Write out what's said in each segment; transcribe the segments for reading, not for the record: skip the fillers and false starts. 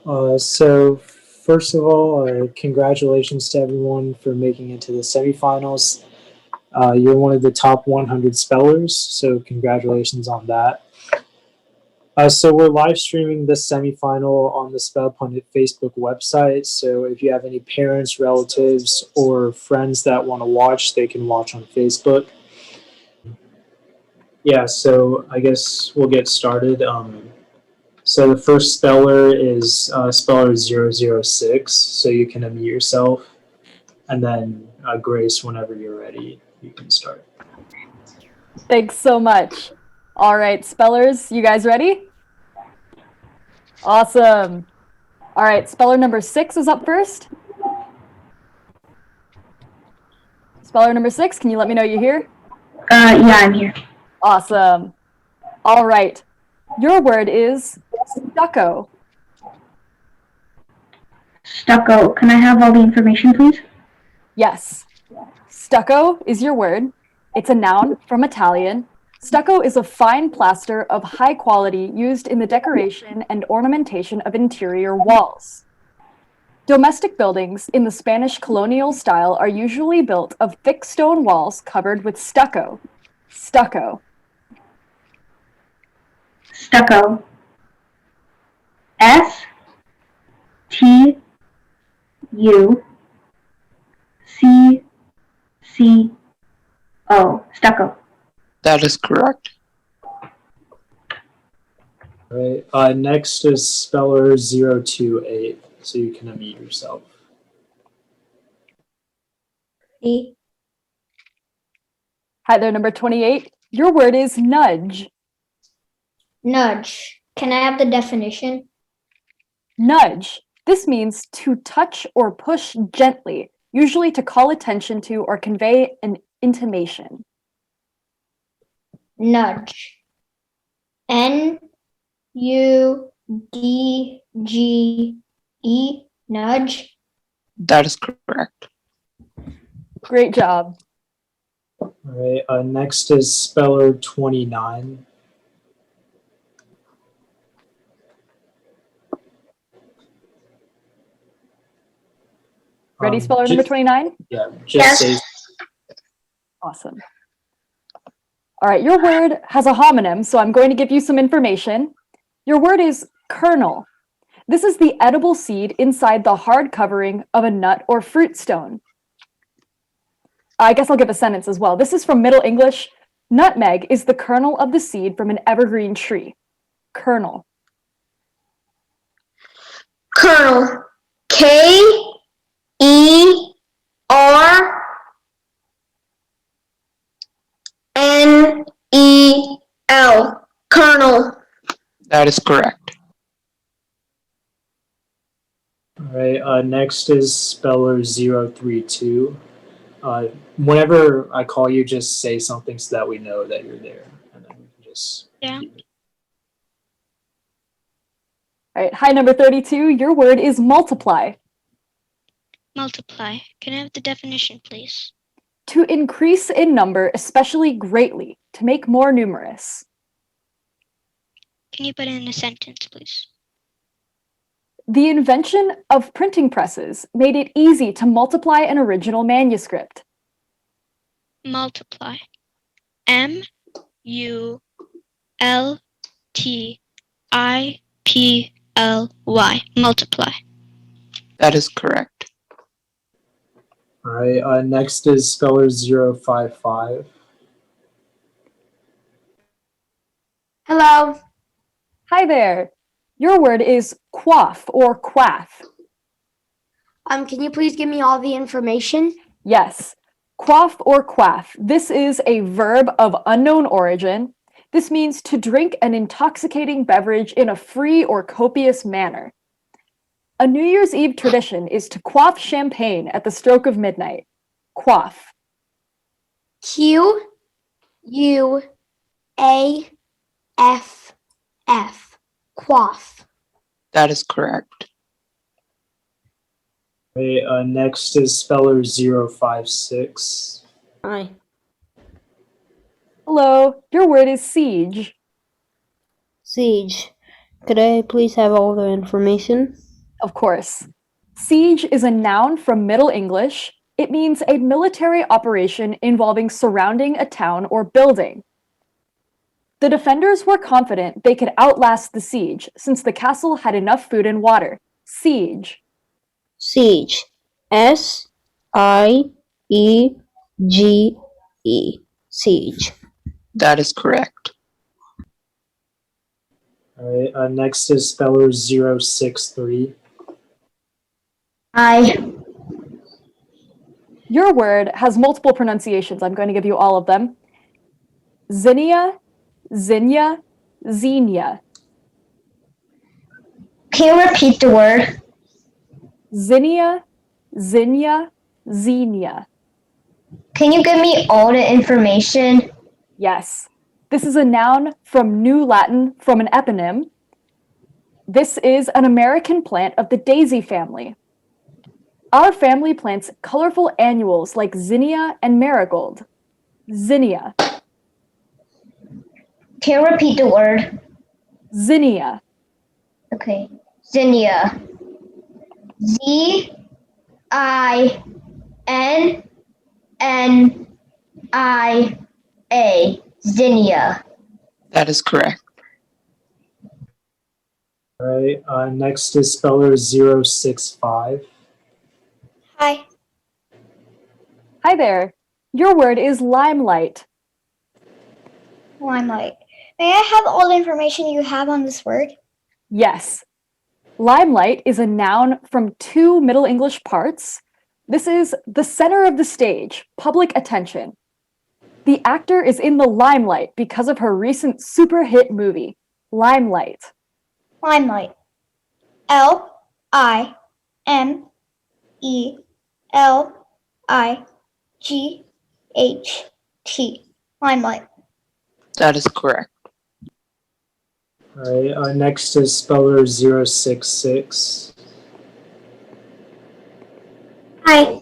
right. So first of all, congratulations to everyone for making it to the semifinals. You're one of the top 100 spellers, so congratulations on that. So we're live streaming this semifinal on the SpellPundit Facebook website. So if you have any parents, relatives, or friends that want to watch, they can watch on Facebook. Yeah, so I guess we'll get started. So the first speller is speller006, so you can unmute yourself. And then Grace, whenever you're ready, you can start. Thanks so much. All right, spellers, you guys ready? Awesome. All right, speller number 6 is up first. Speller number 6, can you let me know you're here? Yeah, I'm here. Awesome. All right, your word is stucco. Stucco. Can I have all the information, please? Yes. Stucco is your word. It's a noun from Italian. Stucco is a fine plaster of high quality used in the decoration and ornamentation of interior walls. Domestic buildings in the Spanish colonial style are usually built of thick stone walls covered with stucco. Stucco. Stucco. S-T-U-C-C-O. Stucco. That is correct. All right. Next is speller 028, so you can unmute yourself. E. Hi there, number 28. Your word is nudge. Nudge. Can I have the definition? Nudge. This means to touch or push gently, usually to call attention to or convey an intimation. Nudge. N-U-D-G-E. Nudge. That is correct. Great job. All right. Next is speller 29. Ready, speller number 29? Yeah, just say. Awesome. All right, your word has a homonym, so I'm going to give you some information. Your word is kernel. This is the edible seed inside the hard covering of a nut or fruit stone. I guess I'll give a sentence as well. This is from Middle English. Nutmeg is the kernel of the seed from an evergreen tree. Kernel. Kernel. K-E-R-N-E-L. Kernel. That is correct. All right. Next is speller 032. Whenever I call you, just say something so that we know that you're there, and then we can just. Yeah. All right, hi, number 32. Your word is multiply. Multiply. Can I have the definition, please? To increase in number, especially greatly, to make more numerous. Can you put it in a sentence, please? The invention of printing presses made it easy to multiply an original manuscript. Multiply. M-U-L-T-I-P-L-Y. Multiply. That is correct. All right. Next is speller 055. Hello. Hi there. Your word is quaff or quaff. Can you please give me all the information? Yes, quaff or quaff. This is a verb of unknown origin. This means to drink an intoxicating beverage in a free or copious manner. A New Year's Eve tradition is to quaff champagne at the stroke of midnight. Quaff. Q-U-A-F-F. Quaff. That is correct. Okay, next is speller 056. Hi. Hello, your word is siege. Siege. Could I please have all the information? Of course. Siege is a noun from Middle English. It means a military operation involving surrounding a town or building. The defenders were confident they could outlast the siege since the castle had enough food and water. Siege. Siege. S-I-E-G-E. Siege. That is correct. All right. Next is speller 063. I. Your word has multiple pronunciations. I'm going to give you all of them. Zinnia, Zinnia, Xenia. Can you repeat the word? Zinnia, Zinnia, Xenia. Can you give me all the information? Yes. This is a noun from New Latin from an eponym. This is an American plant of the daisy family. Our family plants colorful annuals like zinnia and marigold. Zinnia. Can you repeat the word? Zinnia. Okay. Zinnia. Z-I-N-N-I-A. Zinnia. That is correct. All right. Next is speller 065. Hi. Hi there. Your word is limelight. Limelight. May I have all the information you have on this word? Yes. Limelight is a noun from two Middle English parts. This is the center of the stage, public attention. The actor is in the limelight because of her recent super hit movie, Limelight. Limelight. L-I-M-E-L-I-G-H-T. Limelight. That is correct. All right. Next is speller 066. Hi.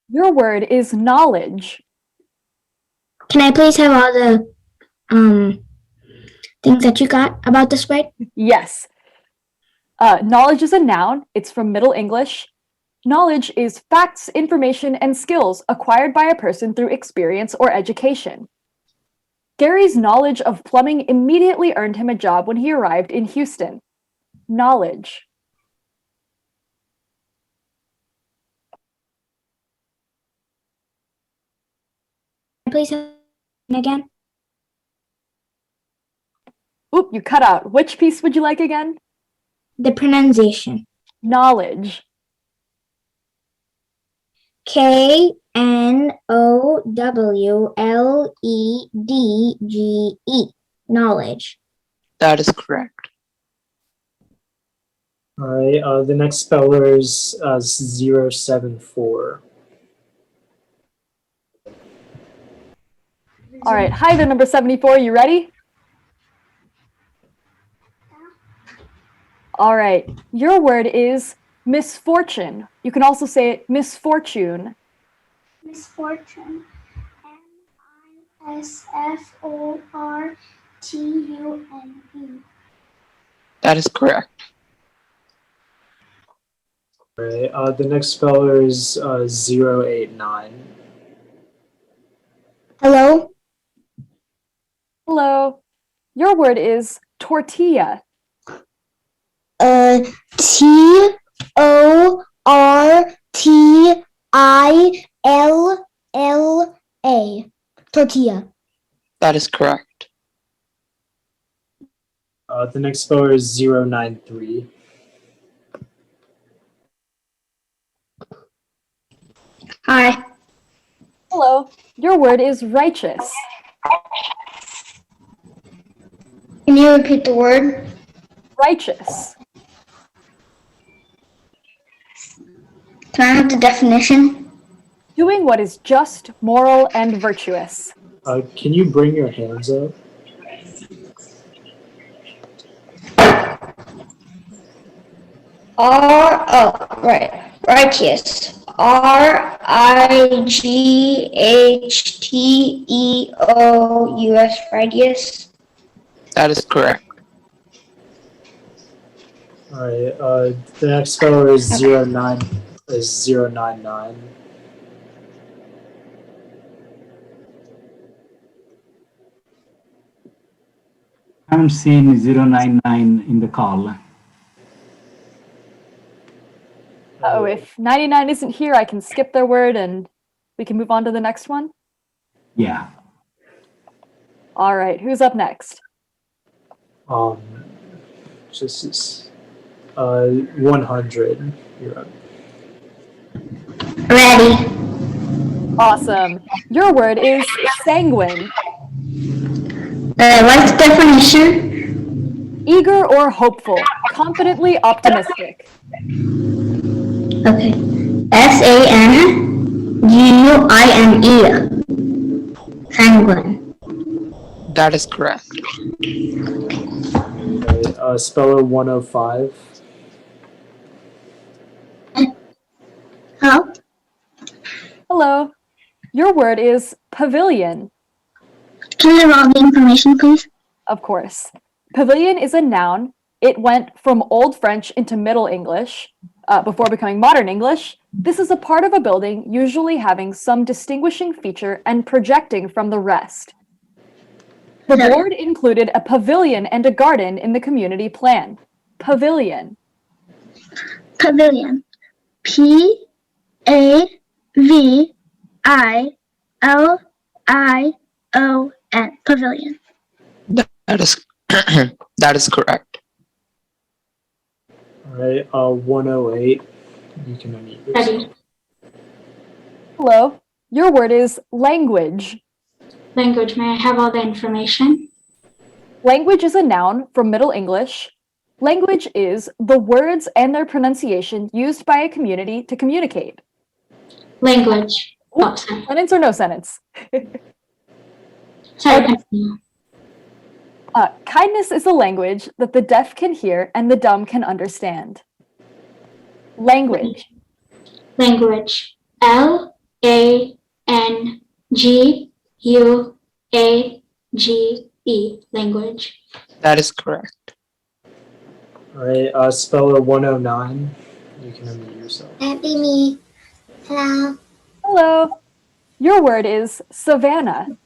Your word is knowledge. Can I please have all the things that you got about this word? Yes. Knowledge is a noun. It's from Middle English. Knowledge is facts, information, and skills acquired by a person through experience or education. Gary's knowledge of plumbing immediately earned him a job when he arrived in Houston. Knowledge. Please again. Oop, you cut out. Which piece would you like again? The pronunciation. Knowledge. Knowledge. Knowledge. That is correct. All right. The next speller is 074. All right. Hi there, number 74. You ready? All right. Your word is misfortune. You can also say misfortune. Misfortune. M-I-S-F-O-R-T-U-N-E. That is correct. All right. The next speller is 089. Hello? Hello. Your word is tortilla. T-O-R-T-I-L-L-A. Tortilla. That is correct. The next speller is 093. Hi. Hello. Your word is righteous. Can you repeat the word? Righteous. Can I have the definition? Doing what is just, moral, and virtuous. Can you bring your hands up? Righteous. R-I-G-H-T-E-O-U-S. Righteous. That is correct. All right. The next speller is 099. I haven't seen 099 in the call. Oh, if 99 isn't here, I can skip their word and we can move on to the next one. Yeah. All right, who's up next? Just 100. You're up. Ready. Awesome. Your word is sanguine. What's the definition? Eager or hopeful, confidently optimistic. Okay. SANGUINE. Sanguine. That is correct. Okay, speller 105. Hello? Hello. Your word is pavilion. Can you have all the information, please? Of course. Pavilion is a noun. It went from Old French into Middle English before becoming Modern English. This is a part of a building usually having some distinguishing feature and projecting from the rest. The board included a pavilion and a garden in the community plan. Pavilion. Pavilion. PAVILION. Pavilion. That is that is correct. All right, 108. You can unmute yourself. Hello. Your word is language. Language, may I have all the information? Language is a noun from Middle English. Language is the words and their pronunciation used by a community to communicate. Language. Oh, sorry. Sentence or no sentence? Sorry, continue. Kindness is a language that the deaf can hear and the dumb can understand. Language. Language. LANGUAGE. Language. That is correct. All right, speller 109. You can unmute yourself. That'd be me. Hello. Hello. Your word is savannah.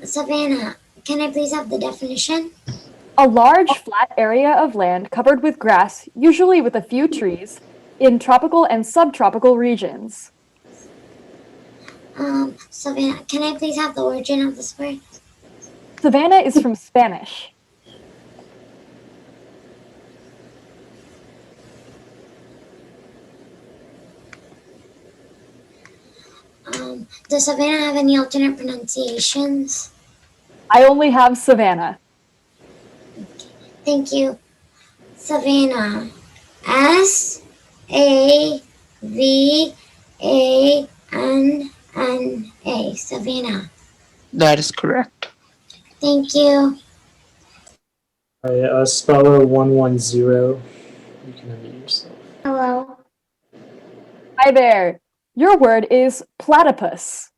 Savannah, can I please have the definition? A large flat area of land covered with grass, usually with a few trees, in tropical and subtropical regions. Savannah, can I please have the origin of this word? Savannah is from Spanish. Does Savannah have any alternate pronunciations? I only have Savannah. Thank you. Savannah. SAVANNA. Savannah. That is correct. Thank you. All right, speller 110. You can unmute yourself. Hello. Hi there. Your word is platypus.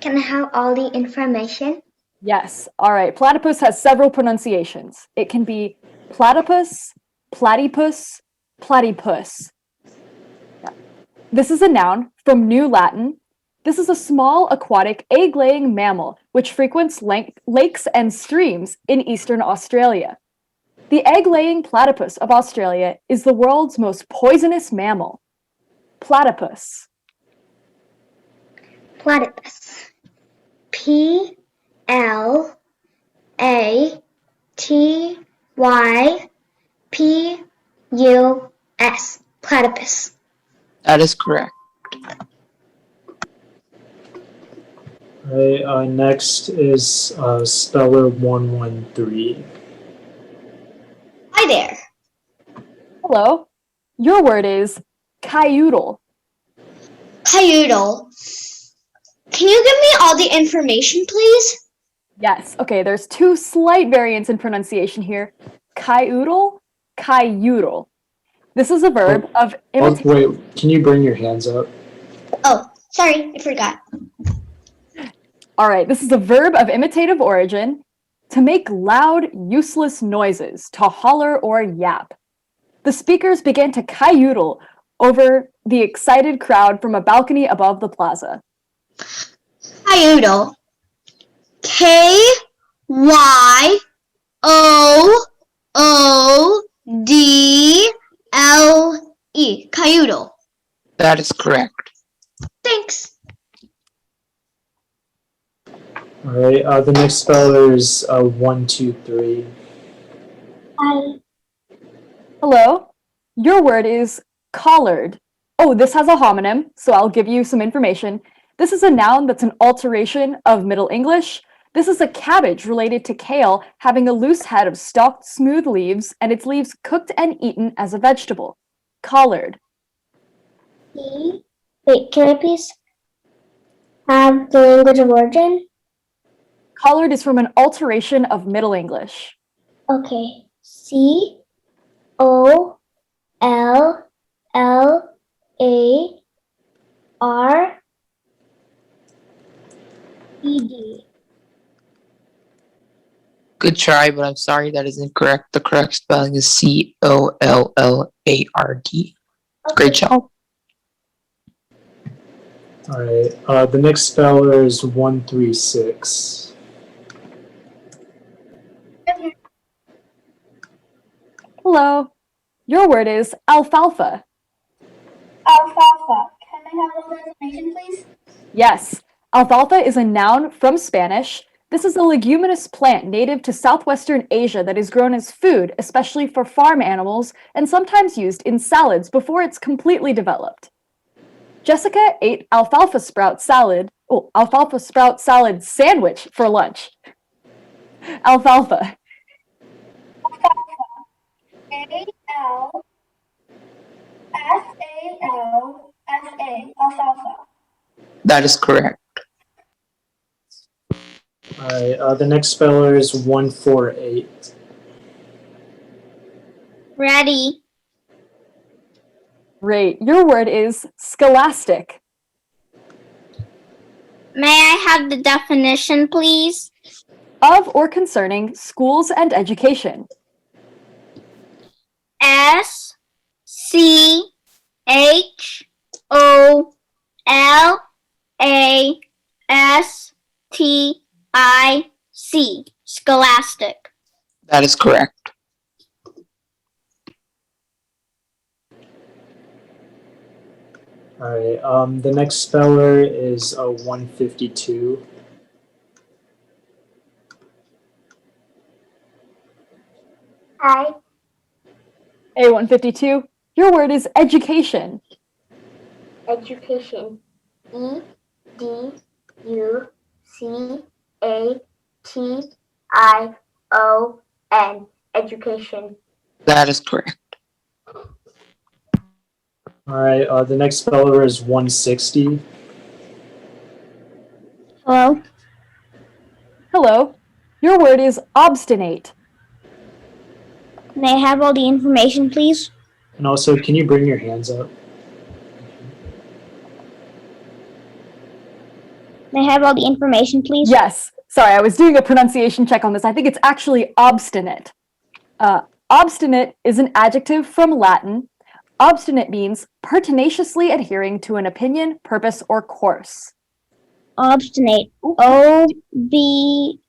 Can I have all the information? Yes. All right. Platypus has several pronunciations. It can be platypus, platypus, platypus. Yeah. This is a noun from New Latin. This is a small aquatic egg-laying mammal which frequents lakes and streams in eastern Australia. The egg-laying platypus of Australia is the world's most poisonous mammal. Platypus. Platypus. PLATYPUS. Platypus. That is correct. All right, next is speller 113. Hi there. Hello. Your word is cioodle. Cioodle. Can you give me all the information, please? Yes. Okay, there's two slight variants in pronunciation here. Cioodle, cioodle. This is a verb of imitation. Wait, can you bring your hands up? Oh, sorry, I forgot. All right, this is a verb of imitative origin. to make loud, useless noises, to holler or yap. The speakers began to cayutle over the excited crowd from a balcony above the plaza. Cayutle. Kyodle. Cayutle. That is correct. Thanks. All right. The next speller is 123. Hi. Hello. Your word is collard. Oh, this has a homonym, so I'll give you some information. This is a noun that's an alteration of Middle English. This is a cabbage related to kale, having a loose head of stalked, smooth leaves, and its leaves cooked and eaten as a vegetable. Collard. Wait, can I please have the language of origin? Collard is from an alteration of Middle English. Okay. COLLARED. Good try, but I'm sorry that is incorrect. The correct spelling is COLLARD. Great job. All right. The next speller is 136. Hello. Your word is alfalfa. Alfalfa. Can I have all the information, please? Yes, alfalfa is a noun from Spanish. This is a leguminous plant native to southwestern Asia that is grown as food, especially for farm animals, and sometimes used in salads before it's completely developed. Jessica ate alfalfa sprout salad sandwich for lunch. Alfalfa. ALFALFA. Alfalfa. That is correct. All right. The next speller is 148. Ready. Great. Your word is scholastic. May I have the definition, please? Of or concerning schools and education. SCHOLASTIC. Scholastic. That is correct. All right. The next speller is 152. Hi. A152. Your word is education. Education. EDUCATION. Education. That is correct. All right. The next speller is 160. Hello. Hello. Your word is obstinate. May I have all the information, please? And also, can you bring your hands up? May I have all the information, please? Yes. Sorry, I was doing a pronunciation check on this. I think it's actually obstinate. Obstinate is an adjective from Latin. Obstinate means pertinaciously adhering to an opinion, purpose, or course. Obstinate. OBSTINATE.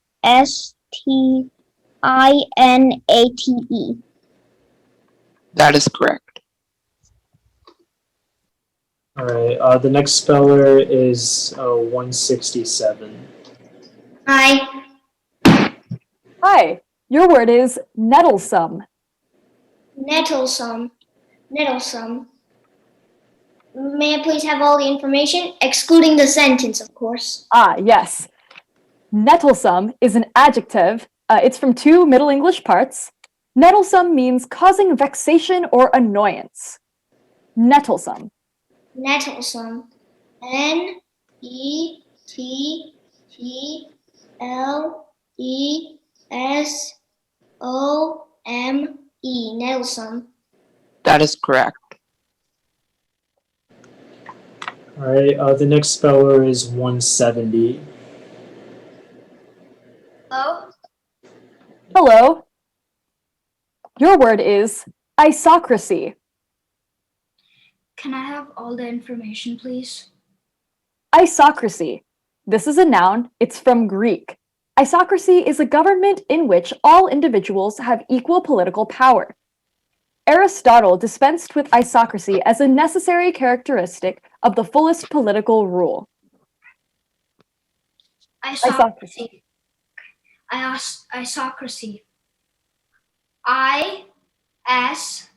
That is correct. All right. The next speller is 167. Hi. Hi. Your word is nettlesome. Nettlesome. May I please have all the information, excluding the sentence, of course? Yes. Nettlesome is an adjective. It's from two Middle English parts. Nettlesome means causing vexation or annoyance. Nettlesome. Nettlesome. NETTLESOME. Nettlesome. That is correct. All right. The next speller is 170. Hello? Your word is isocracy. Can I have all the information, please? Isocracy. This is a noun. It's from Greek. Isocracy is a government in which all individuals have equal political power. Aristotle dispensed with isocracy as a necessary characteristic of the fullest political rule. Isocracy. Isocracy. ISOCRACY.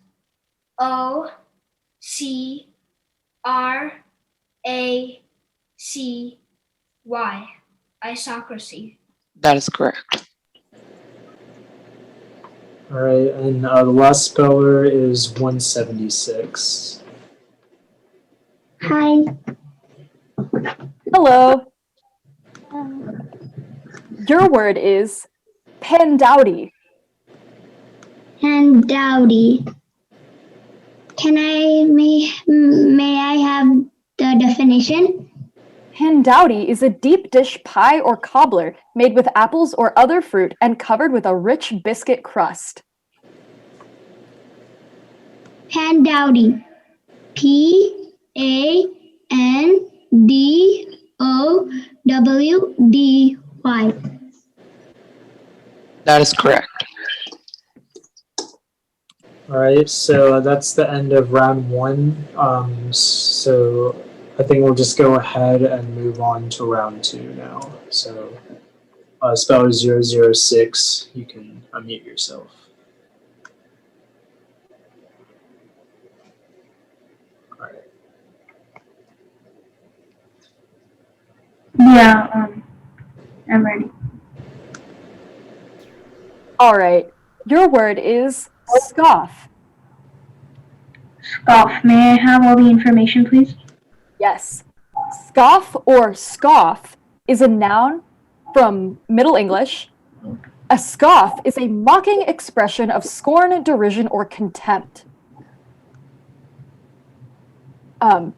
Isocracy. That is correct. All right, and the last speller is 176. Hi. Hello. Your word is pandowdy. And dowdy. May I have the definition? Pandowdy is a deep dish pie or cobbler made with apples or other fruit and covered with a rich biscuit crust. Pandowdy. PANDOWDY. That is correct. All right, so that's the end of round one. So I think we'll just go ahead and move on to round two now. So speller 006, you can unmute yourself. All right. Yeah, I'm ready. All right. Your word is scoff. Scoff. May I have all the information, please? Yes. Scoff or scoff is a noun from Middle English. A scoff is a mocking expression of scorn, derision, or contempt. All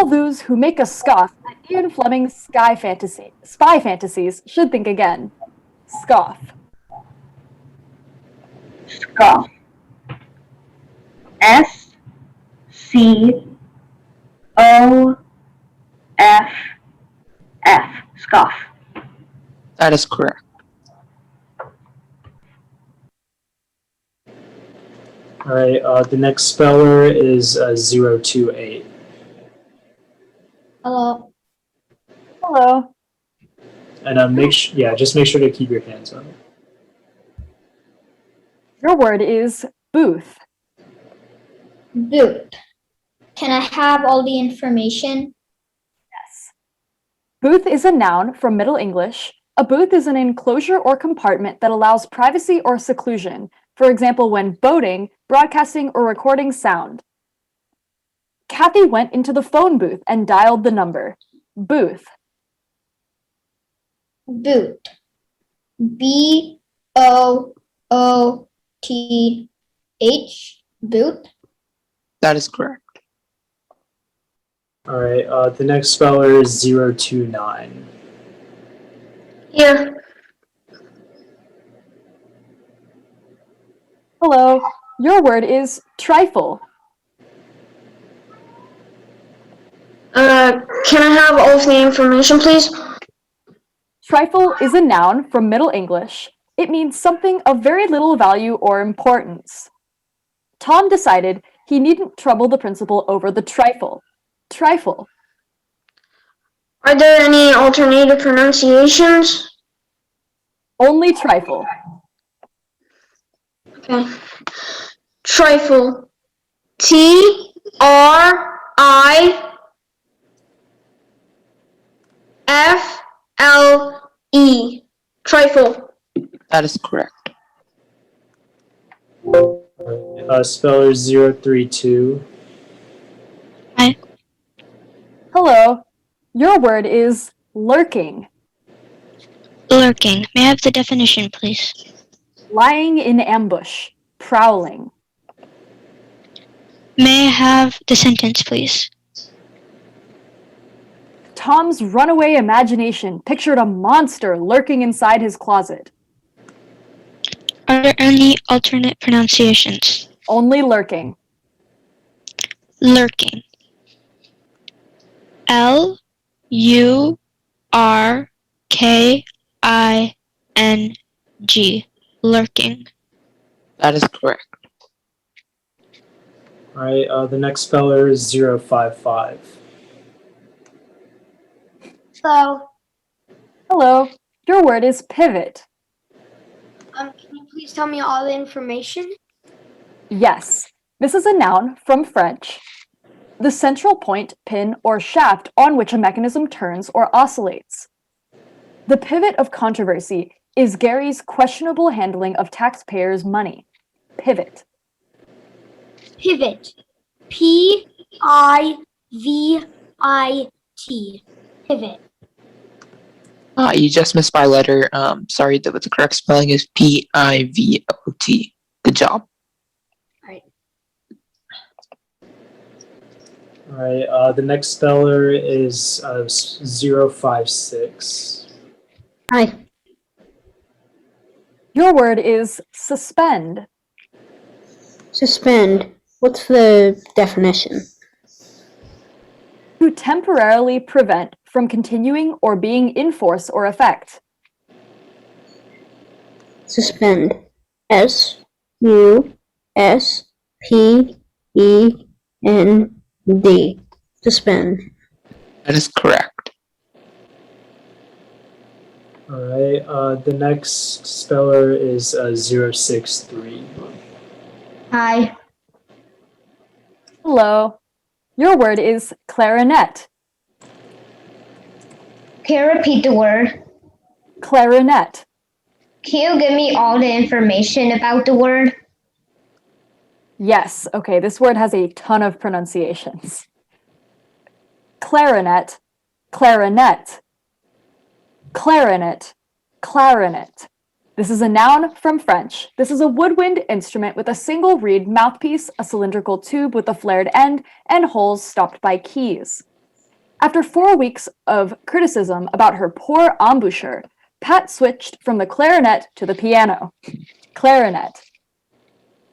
those who make a scoff at Ian Fleming's spy fantasies should think again. Scoff. Scoff. SCOFF. Scoff. That is correct. All right, the next speller is 028. Hello. Hello. And just make sure to keep your hands up. Your word is booth. Booth. Can I have all the information? Yes. Booth is a noun from Middle English. A booth is an enclosure or compartment that allows privacy or seclusion. For example, when boating, broadcasting, or recording sound. Kathy went into the phone booth and dialed the number. Booth. Booth. BOOTH. Booth. That is correct. All right, the next speller is 029. Here. Hello. Your word is trifle. Can I have all of the information, please? Trifle is a noun from Middle English. It means something of very little value or importance. Tom decided he needn't trouble the principal over the trifle. Trifle. Are there any alternative pronunciations? Only trifle. Okay. Trifle. TRIFLE. Trifle. That is correct. Speller 032. Hi. Hello. Your word is lurking. Lurking. May I have the definition, please? Lying in ambush. Prowling. May I have the sentence, please? Tom's runaway imagination pictured a monster lurking inside his closet. Are there any alternate pronunciations? Only lurking. Lurking. Lurking. Lurking. That is correct. All right, the next speller is 055. So, Hello. Your word is pivot. can you please tell me all the information? Yes. This is a noun from French. The central point, pin, or shaft on which a mechanism turns or oscillates. The pivot of controversy is Gary's questionable handling of taxpayers' money. Pivot. Pivot. P-I-V-I-T. Pivot. You just missed my letter. Sorry, the correct spelling is P-I-V-O-T. Good job. All right, the next speller is 056. Hi. Your word is suspend. Suspend. What's the definition? To temporarily prevent from continuing or being in force or effect. Suspend. S-U-S-P-E-N-D. Suspend. That is correct. All right, the next speller is 063. Hi. Hello. Your word is clarinet. Can you repeat the word? Clarinet. Can you give me all the information about the word? Yes, okay, this word has a ton of pronunciations. Clarinet, clarinet, clarinet, clarinet. This is a noun from French. This is a woodwind instrument with a single reed mouthpiece, a cylindrical tube with a flared end, and holes stopped by keys. After 4 weeks of criticism about her poor embouchure, Pat switched from the clarinet to the piano. Clarinet.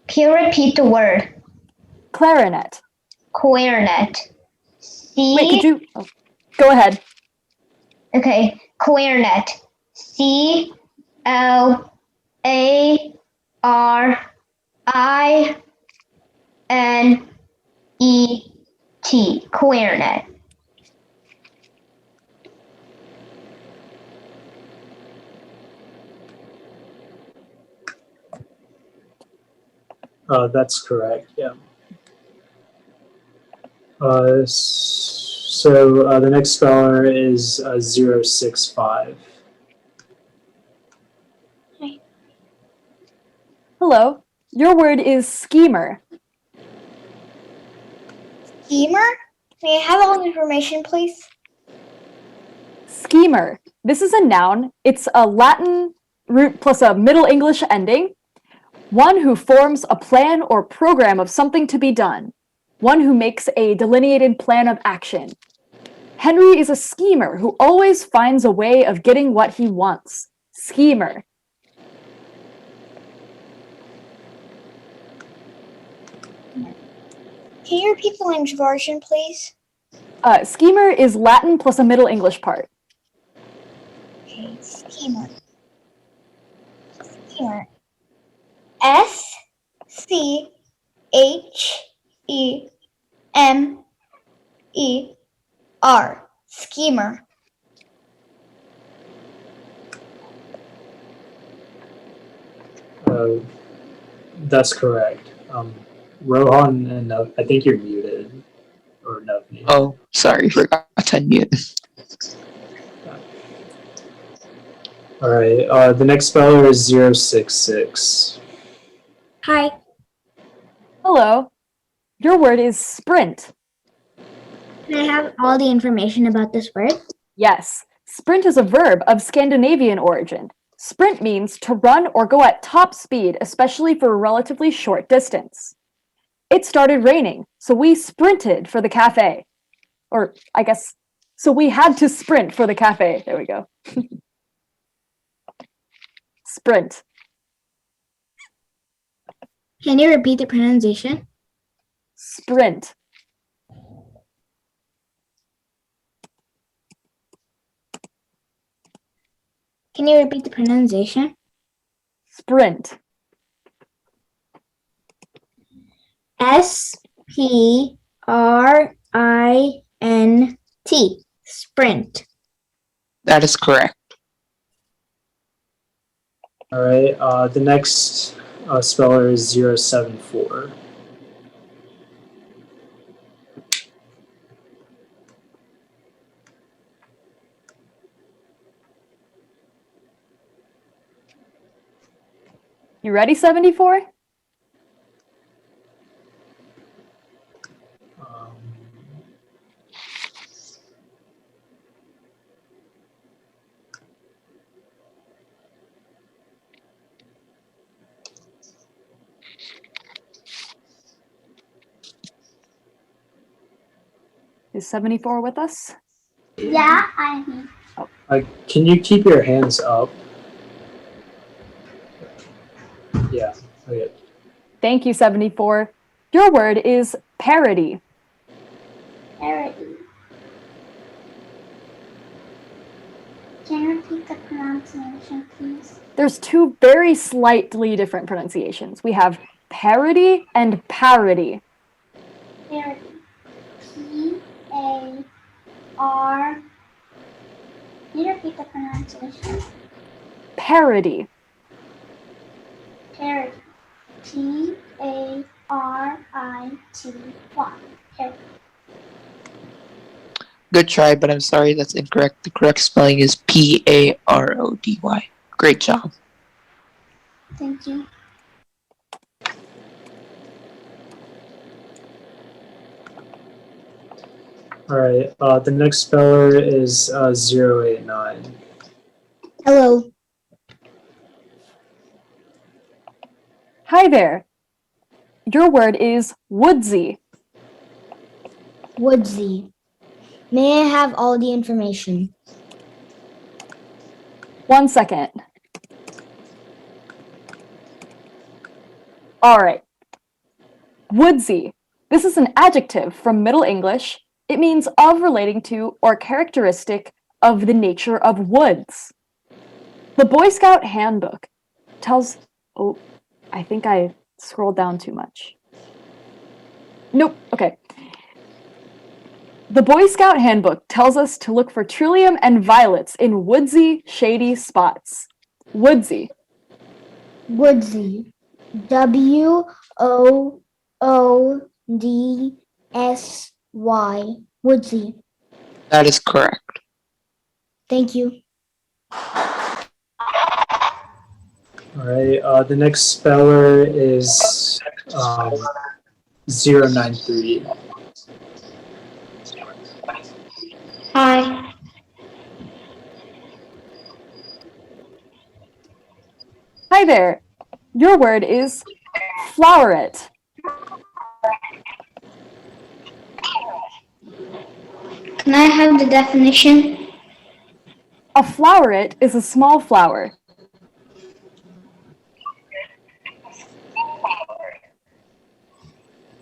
Can you repeat the word? Clarinet. Clarinet. Wait, could you... Oh, go ahead. Okay, clarinet. C-L-A-R-I-N-E-T. Clarinet. That's correct, yeah. So the next speller is 065. Hello. Your word is schemer. Schemer? May I have all the information, please? Schemer. This is a noun. It's a Latin root plus a Middle English ending. One who forms a plan or program of something to be done. One who makes a delineated plan of action. Henry is a schemer who always finds a way of getting what he wants. Schemer. Can you repeat the language version, please? Schemer is Latin plus a Middle English part. Okay, schemer. Schemer. S-C-H-E-M-E-R. Schemer. That's correct. Rohan and I think you're muted. Or Navneet. Oh, sorry, forgot to unmute. All right, the next speller is 066. Hi. Hello. Your word is sprint. Can I have all the information about this word? Yes, sprint is a verb of Scandinavian origin. Sprint means to run or go at top speed, especially for a relatively short distance. It started raining, so we sprinted for the cafe. Or, I guess, so we had to sprint for the cafe. There we go. Sprint. Can you repeat the pronunciation? Sprint. Can you repeat the pronunciation? Sprint. SPRINT. Sprint. That is correct. All right. The next speller is 074. You ready, 74? Is 74 with us? Yeah, I'm here. Can you keep your hands up? Yeah. Okay. Thank you, 74. Your word is parody. Parody. Can you repeat the pronunciation, please? There's two very slightly different pronunciations. We have parody and parody. Parody. P-A-R. Can you repeat the pronunciation? Parody. Parody. P-A-R-I-T-Y. Parody. Good try, but I'm sorry, that's incorrect. The correct spelling is Parody. Great job. Thank you. All right. The next speller is 089. Hello. Hi there. Your word is woodsy. Woodsy. May I have all the information? 1 second. All right. Woodsy. This is an adjective from Middle English. It means of, relating to, or characteristic of the nature of woods. The Boy Scout Handbook tells... Oh, I think I scrolled down too much. Nope. Okay. The Boy Scout Handbook tells us to look for trillium and violets in woodsy, shady spots. Woodsy. Woodsy. W-O-O-D-S-Y. Woodsy. That is correct. Thank you. All right. The next speller is 093. Hi. Hi there. Your word is floweret. Can I have the definition? A floweret is a small flower.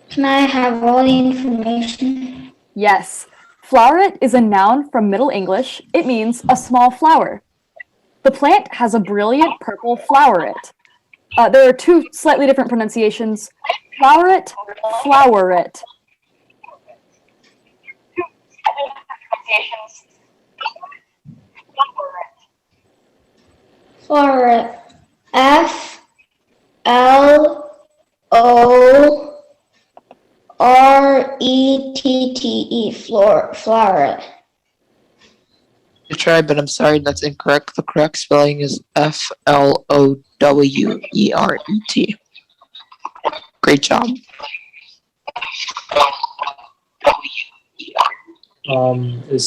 Can I have all the information? Yes. Floweret is a noun from Middle English. It means a small flower. The plant has a brilliant purple floweret. There are two slightly different pronunciations. Floweret, floweret. Floweret. F-L-O-R-E-T-T-E. Floweret. Good try, but I'm sorry, that's incorrect. The correct spelling is Floweret. Great job. If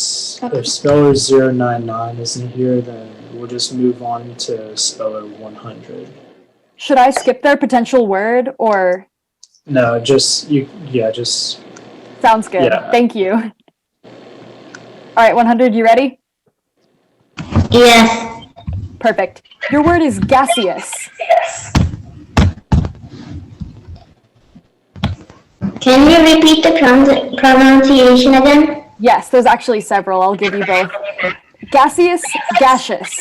speller 099 isn't here, then we'll just move on to speller 100. Should I skip their potential word or? No, just just. Sounds good. Yeah. Thank you. All right, 100, you ready? Yes. Perfect. Your word is gaseous. Can you repeat the pronunciation again? Yes, there's actually several. I'll give you both. Gaseous, gaseous.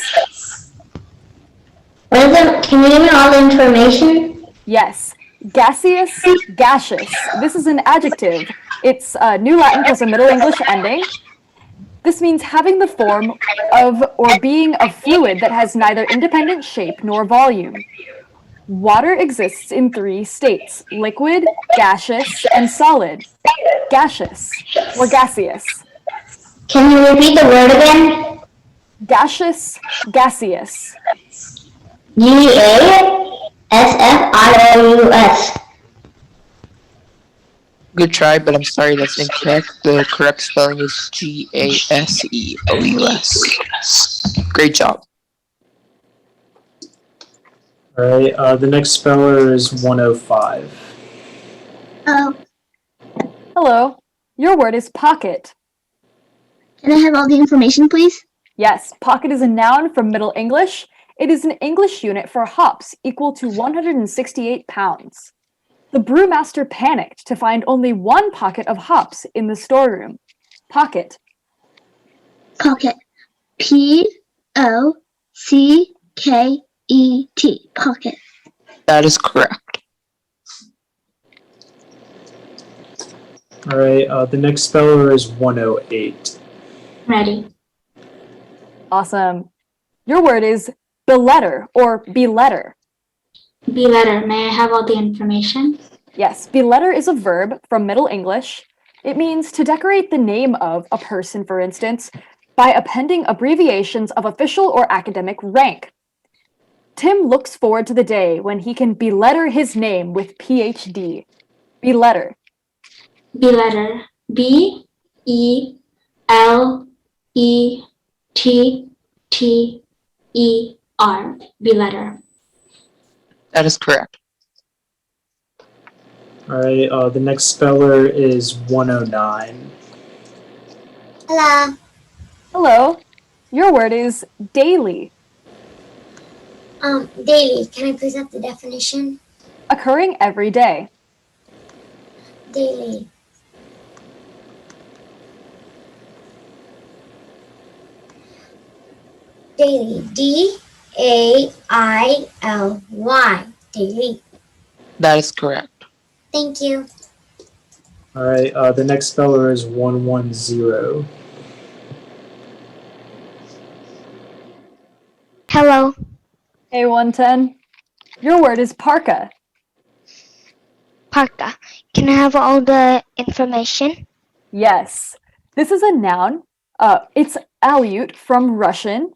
Can you give me all the information? Yes. Gaseous, gaseous. This is an adjective. It's New Latin plus a Middle English ending. This means having the form of or being a fluid that has neither independent shape nor volume. Water exists in 3 states: liquid, gaseous, and solid. Gaseous or gaseous. Can you repeat the word again? Gaseous, gaseous. Gassfious. Good try, but I'm sorry, that's incorrect. The correct spelling is Gaseous. Great job. All right, the next speller is 105. Oh, Hello. Your word is pocket. can I have all the information, please? Yes, pocket is a noun from Middle English. It is an English unit for hops equal to 168 pounds. The brewmaster panicked to find only 1 pocket of hops in the storeroom. Pocket. Pocket. P-O-C-K-E-T. Pocket. That is correct. All right, the next speller is 108. Ready. Awesome. Your word is beletter or beletter. Be letter. May I have all the information? Yes, beletter is a verb from Middle English. It means to decorate the name of a person, for instance, by appending abbreviations of official or academic rank. Tim looks forward to the day when he can beletter his name with PhD. Beletter. Be letter. B-E-L-E-T-T-E-R. Be letter. That is correct. All right, the next speller is 109. Hello. Hello. Your word is daily. Daily. Can I please have the definition? Occurring every day. Daily. Daily. D-A-I-L-Y. Daily. That is correct. Thank you. All right, the next speller is 110. Hello. Hey, 110. Your word is parka. Parka. Can I have all the information? Yes. This is a noun. It's alyut from Russian.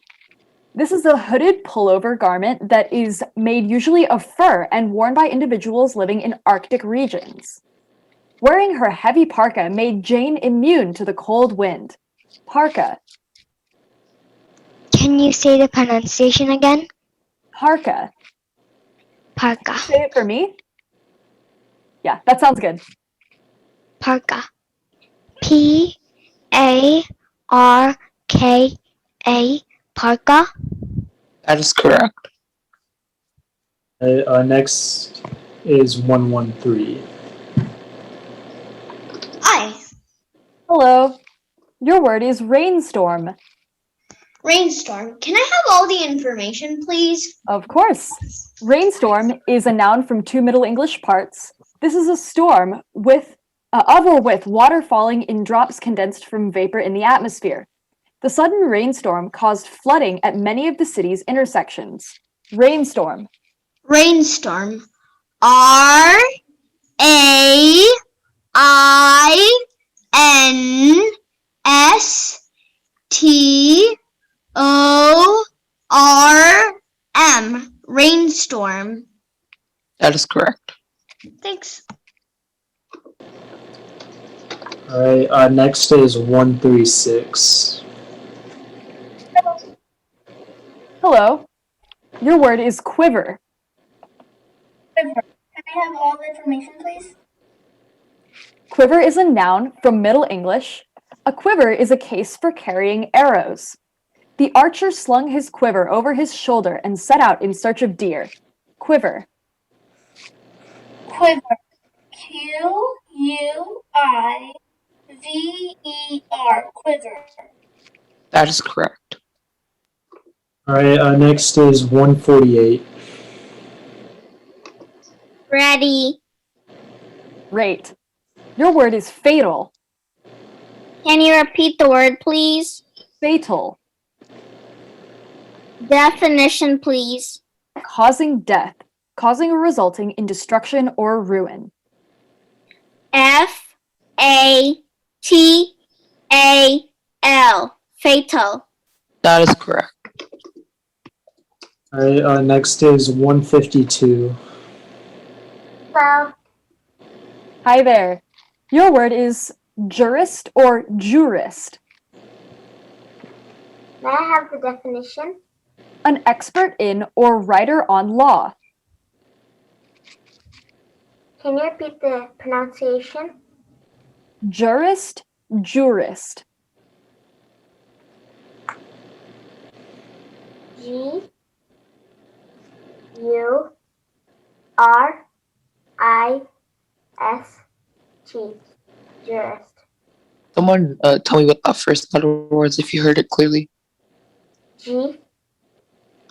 This is a hooded pullover garment that is made usually of fur and worn by individuals living in Arctic regions. Wearing her heavy parka made Jane immune to the cold wind. Parka. Can you say the pronunciation again? Parka. Parka. Say it for me. Yeah, that sounds good. Parka. P-A-R-K-A. Parka. That is correct. Next is 113. Hi. Hello. Your word is rainstorm. Rainstorm. Can I have all the information, please? Of course. Rainstorm is a noun from 2 Middle English parts. This is a storm with water falling in drops condensed from vapor in the atmosphere. The sudden rainstorm caused flooding at many of the city's intersections. Rainstorm. Rainstorm. R-A-I-N-S-T-O-R-M. Rainstorm. That is correct. Thanks. All right, next is 136. Hello. Your word is quiver. Can I have all the information, please? Quiver is a noun from Middle English. A quiver is a case for carrying arrows. The archer slung his quiver over his shoulder and set out in search of deer. Quiver. Quiver. Q-U-I-V-E-R. quiver. That is correct. All right, next is 148. Ready. Great. Your word is fatal. Can you repeat the word, please? Fatal. Definition, please. Causing death. Causing or resulting in destruction or ruin. Fatal. Fatal. That is correct. All right, next is 152. Well, Hi there. Your word is jurist or jurist. may I have the definition? An expert in or writer on law. Can you repeat the pronunciation? Jurist, jurist. Jurist. Jurist. Someone tell me what that first letter was if you heard it clearly. G.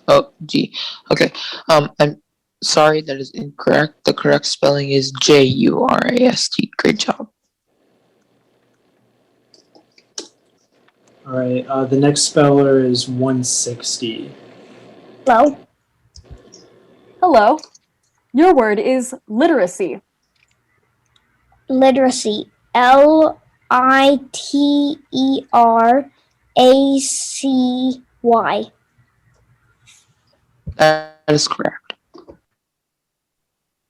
Oh, G. Okay. I'm sorry, that is incorrect. The correct spelling is Jurist. Great job. All right, the next speller is 160. Hello. Hello. Your word is literacy. Literacy. Literacy. That is correct.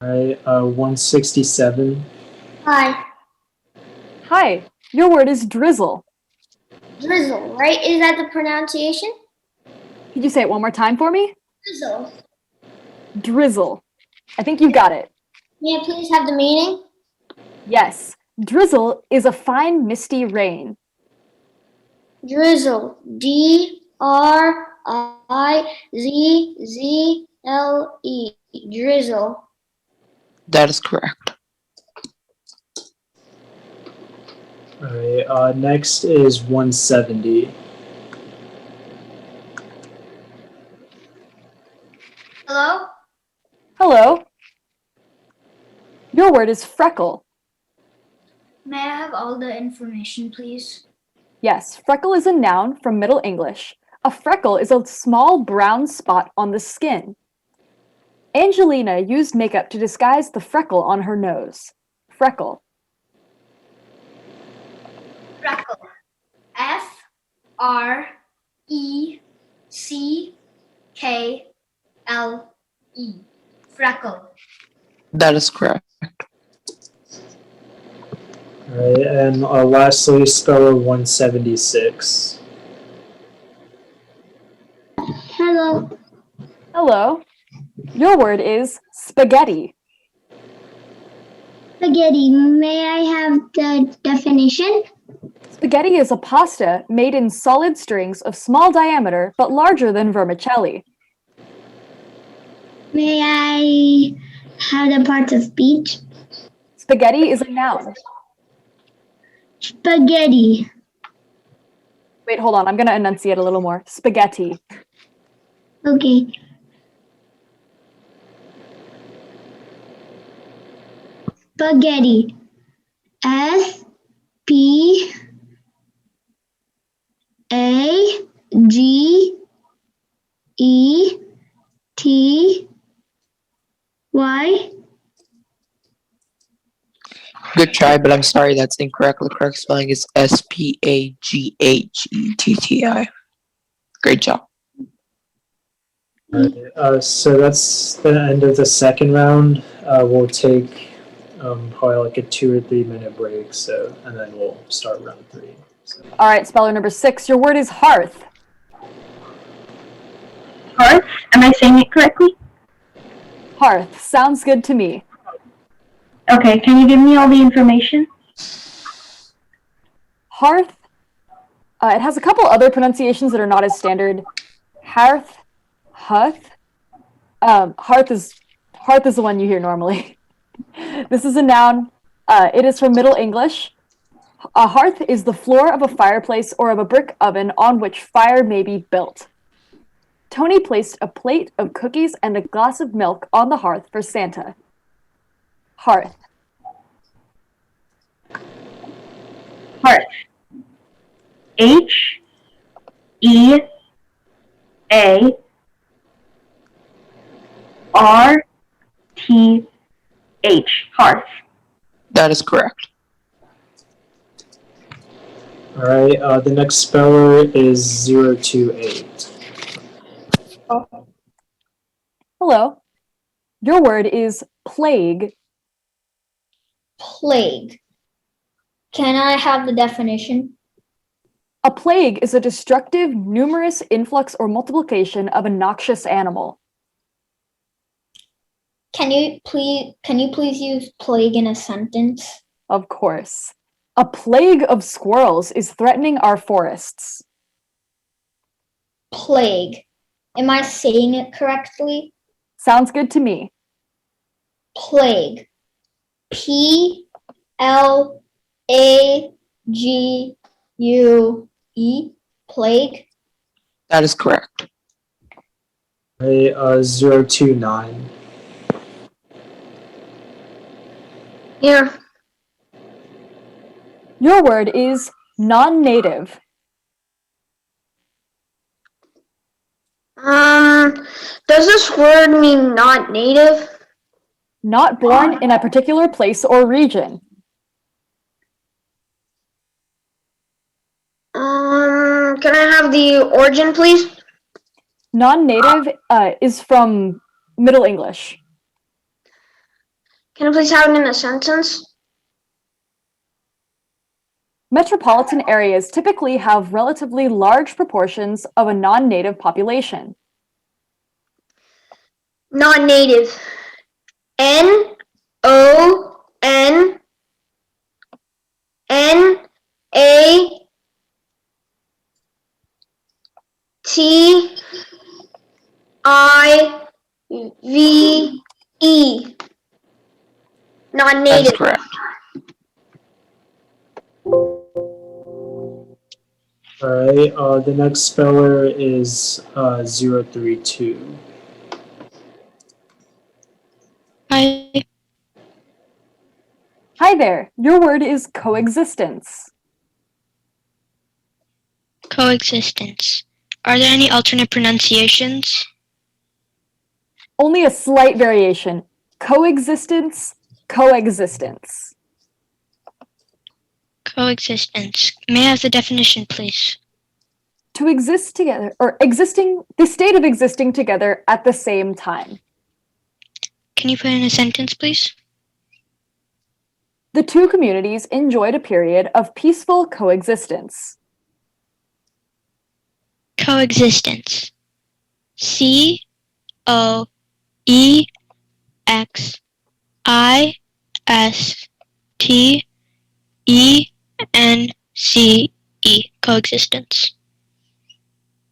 All right, 167. Hi. Hi. Your word is drizzle. Drizzle, right? Is that the pronunciation? Could you say it one more time for me? Drizzle. Drizzle. I think you got it. May I please have the meaning? Yes. Drizzle is a fine misty rain. Drizzle. Drizzle. Drizzle. That is correct. All right, next is 170. Hello? Hello. Your word is freckle. May I have all the information, please? Yes, freckle is a noun from Middle English. A freckle is a small brown spot on the skin. Angelina used makeup to disguise the freckle on her nose. Freckle. Freckle. Freckle. Freckle. That is correct. All right, and lastly, speller 176. Hello. Hello. Your word is spaghetti. Spaghetti. May I have the definition? Spaghetti is a pasta made in solid strings of small diameter but larger than vermicelli. May I have the parts of speech? Spaghetti is a noun. Spaghetti. Wait, hold on. I'm going to enunciate a little more. Spaghetti. Okay. Spaghetti. Spaghetti. Good try, but I'm sorry, that's incorrect. The correct spelling is Spaghetti. Great job. All right, so that's the end of the second round. We'll take probably like a 2 or 3 minute break, and then we'll start round 3. So. All right, speller number 6. Your word is hearth. Hearth? Am I saying it correctly? Hearth. Sounds good to me. Okay, can you give me all the information? Hearth. It has a couple other pronunciations that are not as standard. Hearth. Huth. Hearth is the one you hear normally. This is a noun. It is from Middle English. A hearth is the floor of a fireplace or of a brick oven on which fire may be built. Tony placed a plate of cookies and a glass of milk on the hearth for Santa. Hearth. Hearth. H-E-A-R-T-H. Hearth. That is correct. All right. The next speller is 028. Hello. Your word is plague. Plague. Can I have the definition? A plague is a destructive, numerous influx or multiplication of a noxious animal. Can you please use plague in a sentence? Of course. A plague of squirrels is threatening our forests. Plague. Am I saying it correctly? Sounds good to me. Plague. P-L-A-G-U-E. Plague. That is correct. All right. 029. Here. Your word is non-native. Does this word mean not native? Not born in a particular place or region. Can I have the origin, please? Non-native is from Middle English. Can I please have it in a sentence? Metropolitan areas typically have relatively large proportions of a non-native population. Non-native. N-O-N-A-T-I-V-E. That is Non-native. correct. All right. The next speller is 032. Hi. Hi there. Your word is coexistence. Coexistence. Are there any alternate pronunciations? Only a slight variation. Coexistence, coexistence. Coexistence. May I have the definition, please? To exist together, or existing, the state of existing together at the same time. Can you put in a sentence, please? The two communities enjoyed a period of peaceful coexistence. Coexistence. C-O-E-X-I-S-T-E-N-C-E. Coexistence.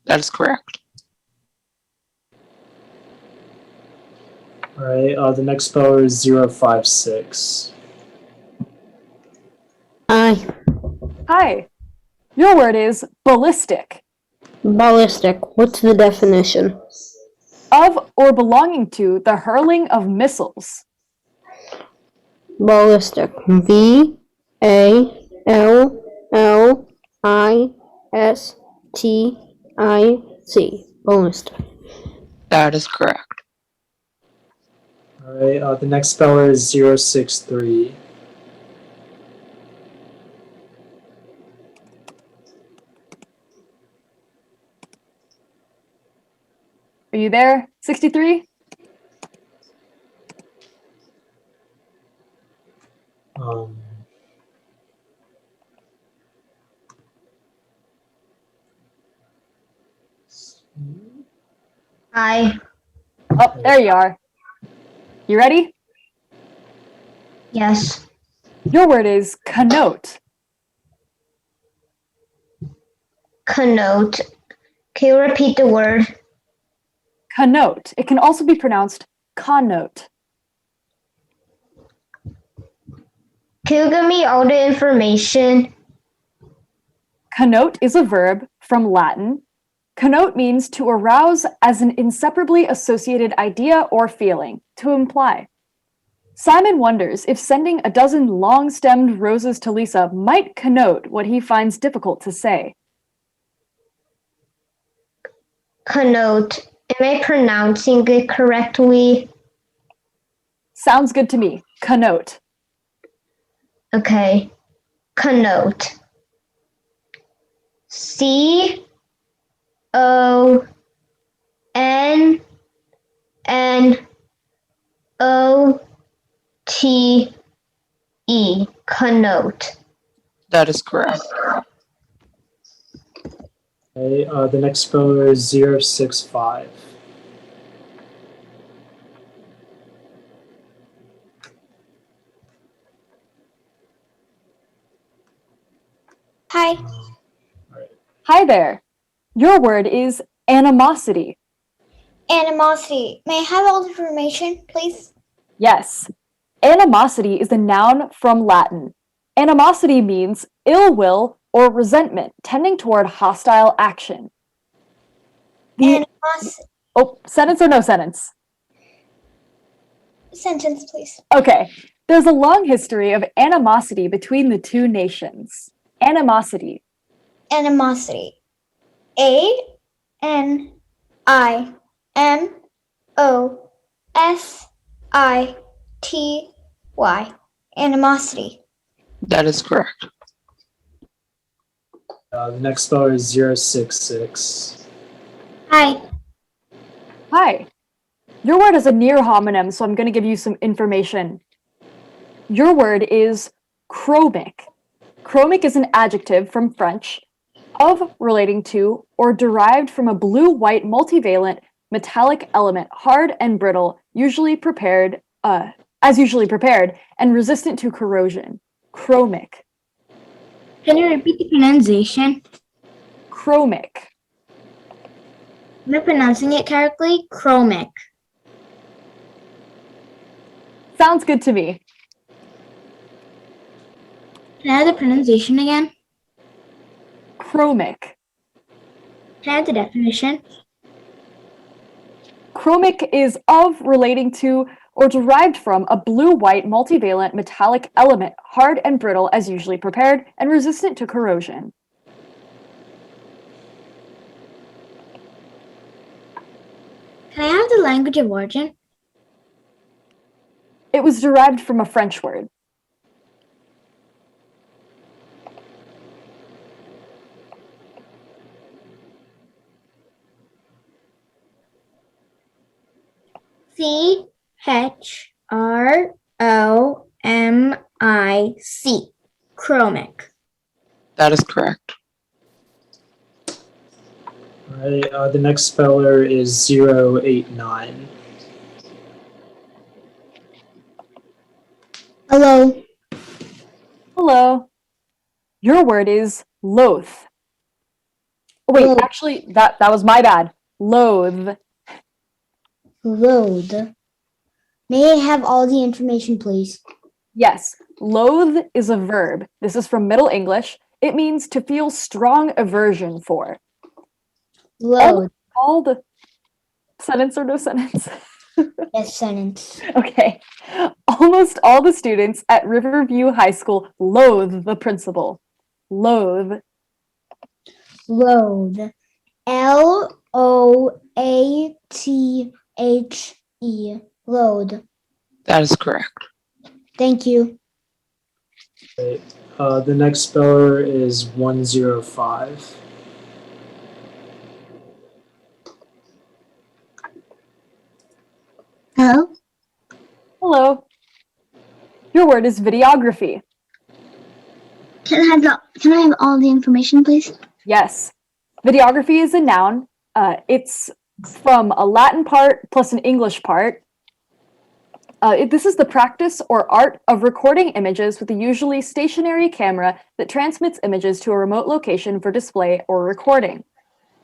That is correct. All right. The next speller is 056. Hi. Hi. Your word is ballistic. Ballistic. What's the definition? Of or belonging to the hurling of missiles. Ballistic. B-A-L-L-I-S-T-I-C. Ballistic. That is correct. All right. The next speller is 063. Are you there? 63? I. Oh, there you are. You ready? Yes. Your word is connote. Connote. Can you repeat the word? Connote. It can also be pronounced connote. Can you give me all the information? Connote is a verb from Latin. Connote means to arouse as an inseparably associated idea or feeling, to imply. Simon wonders if sending a dozen long-stemmed roses to Lisa might connote what he finds difficult to say. Connote. Am I pronouncing it correctly? Sounds good to me. Connote. Okay. Connote. CONNOTE. Connote. That is correct. Okay, the next speller is 065. Hi. Hi there. Your word is animosity. Animosity. May I have all the information, please? Yes. Animosity is a noun from Latin. Animosity means ill will or resentment tending toward hostile action. Sentence or no sentence? Sentence, please. Okay. There's a long history of animosity between the two nations. Animosity. Animosity. ANIMOSITY. Animosity. That is correct. The next speller is 066. Hi. Hi. Your word is a near homonym, so I'm going to give you some information. Your word is chromic. Chromic is an adjective from French of, relating to, or derived from a blue-white multivalent metallic element, hard and brittle, usually prepared, and resistant to corrosion. Chromic. Can you repeat the pronunciation? Chromic. Am I pronouncing it correctly? Chromic. Sounds good to me. Can I have the pronunciation again? Chromic. Can I have the definition? Chromic is of, relating to, or derived from a blue-white multivalent metallic element, hard and brittle as usually prepared, and resistant to corrosion. Can I have the language of origin? It was derived from a French word. CHROMIC. Chromic. That is correct. All right, the next speller is 089. Hello. Hello. Your word is loath. Oh, wait, Loath. actually, that was my bad. Loathe. Load. May I have all the information, please? Yes, loathe is a verb. This is from Middle English. It means to feel strong aversion for. Load. All the sentence or no sentence? Yes, sentence. Okay. Almost all the students at Riverview High School loathe the principal. Loathe. Load. LOATHE. Load. That is correct. Thank you. Okay, the next speller is 105. Hello? Hello. Your word is videography. Can I have all the information, please? Yes. Videography is a noun. It's from a Latin part plus an English part. This is the practice or art of recording images with a usually stationary camera that transmits images to a remote location for display or recording.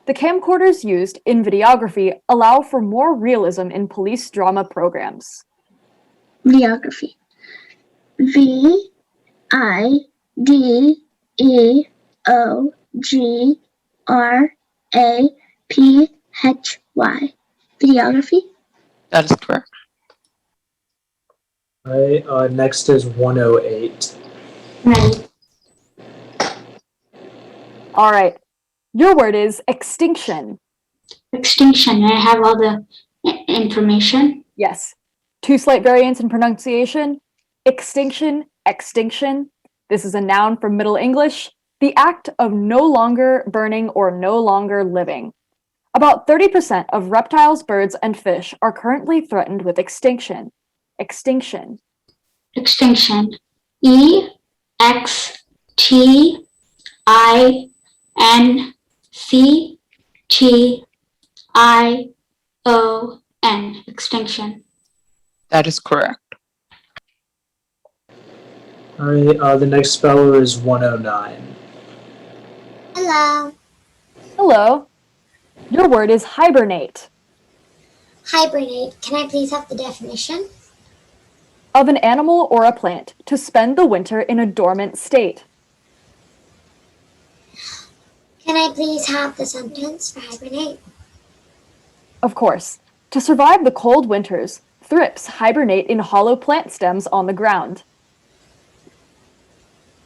The camcorders used in videography allow for more realism in police drama programs. Videography. I D E O G R A P H Y. Videography. That is correct. All right, next is 108. Ready. All right. Your word is extinction. Extinction. I have all the information. Yes. Two slight variants in pronunciation. Extinction, extinction. This is a noun from Middle English. The act of no longer burning or no longer living. About 30% of reptiles, birds, and fish are currently threatened with extinction. Extinction. Extinction. E X T I N C T I O N. Extinction. That is correct. All right, the next speller is 109. Hello. Hello. Your word is hibernate. Hibernate. Can I please have the definition? Of an animal or a plant to spend the winter in a dormant state. Can I please have the sentence for hibernate? Of course, to survive the cold winters, thrips hibernate in hollow plant stems on the ground.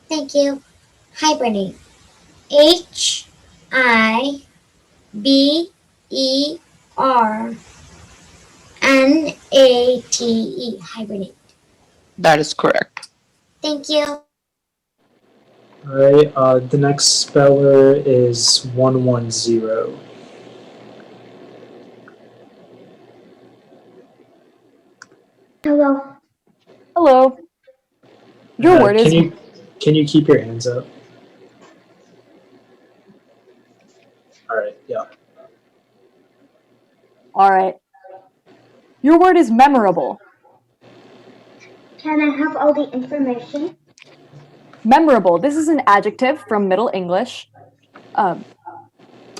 Thank you. Hibernate. H I B E R N A T E. Hibernate. That is correct. Thank you. All right, the next speller is 110. Hello. Hello. Your word is Can you keep your hands up? All right, yeah. all right. Your word is memorable. Can I have all the information? Memorable. This is an adjective from Middle English.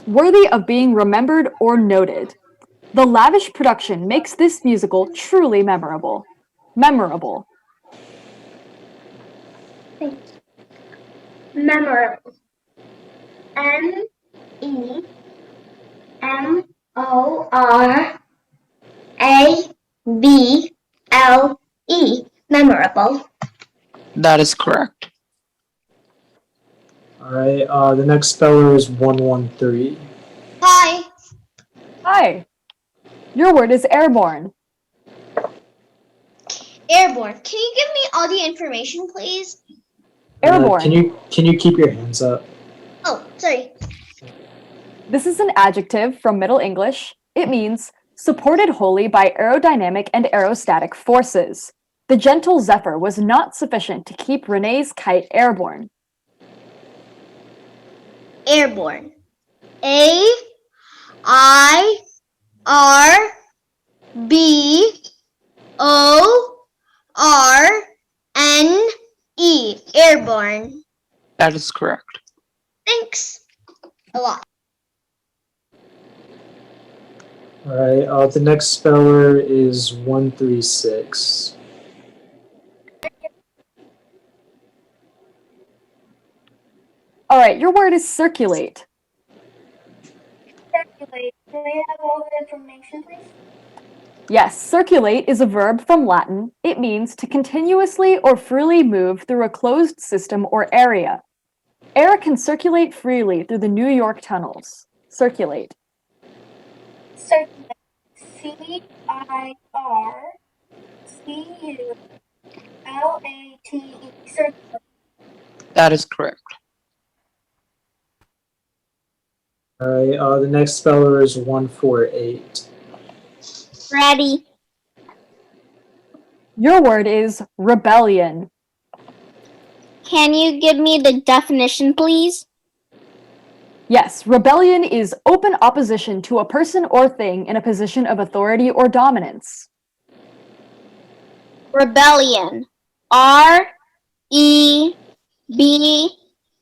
Worthy of being remembered or noted. The lavish production makes this musical truly memorable. Memorable. Memorable. M E M O R A B L E. Memorable. That is correct. All right, the next speller is 113. Hi. Hi. Your word is airborne. Airborne. Can you give me all the information, please? Airborne. Can you keep your hands up? Oh, sorry. This is an adjective from Middle English. It means supported wholly by aerodynamic and aerostatic forces. The gentle zephyr was not sufficient to keep Renee's kite airborne. Airborne. A I R B O R N E. Airborne. That is correct. Thanks a lot. All right, the next speller is 136. All right, your word is circulate. Circulate. Can I have all the information, please? Yes, circulate is a verb from Latin. It means to continuously or freely move through a closed system or area. Air can circulate freely through the New York tunnels. Circulate. Circulate. CIRCULATE. Circulate. That is correct. All right, the next speller is 148. Ready. Your word is rebellion. Can you give me the definition, please? Yes, rebellion is open opposition to a person or thing in a position of authority or dominance. Rebellion. R E B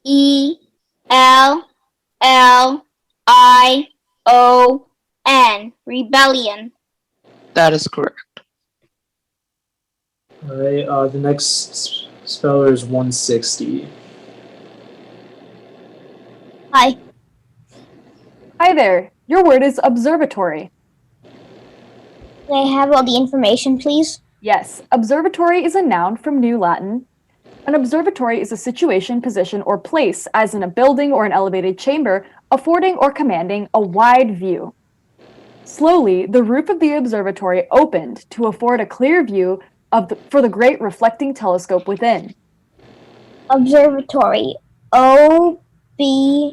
E L L I O N. Rebellion. That is correct. All right, the next Speller is 160. Hi. Hi there. Your word is observatory. Can I have all the information, please? Yes, observatory is a noun from New Latin. An observatory is a situation, position, or place, as in a building or an elevated chamber, affording or commanding a wide view. Slowly, the roof of the observatory opened to afford a clear view for the great reflecting telescope within. Observatory. OBSERVATR.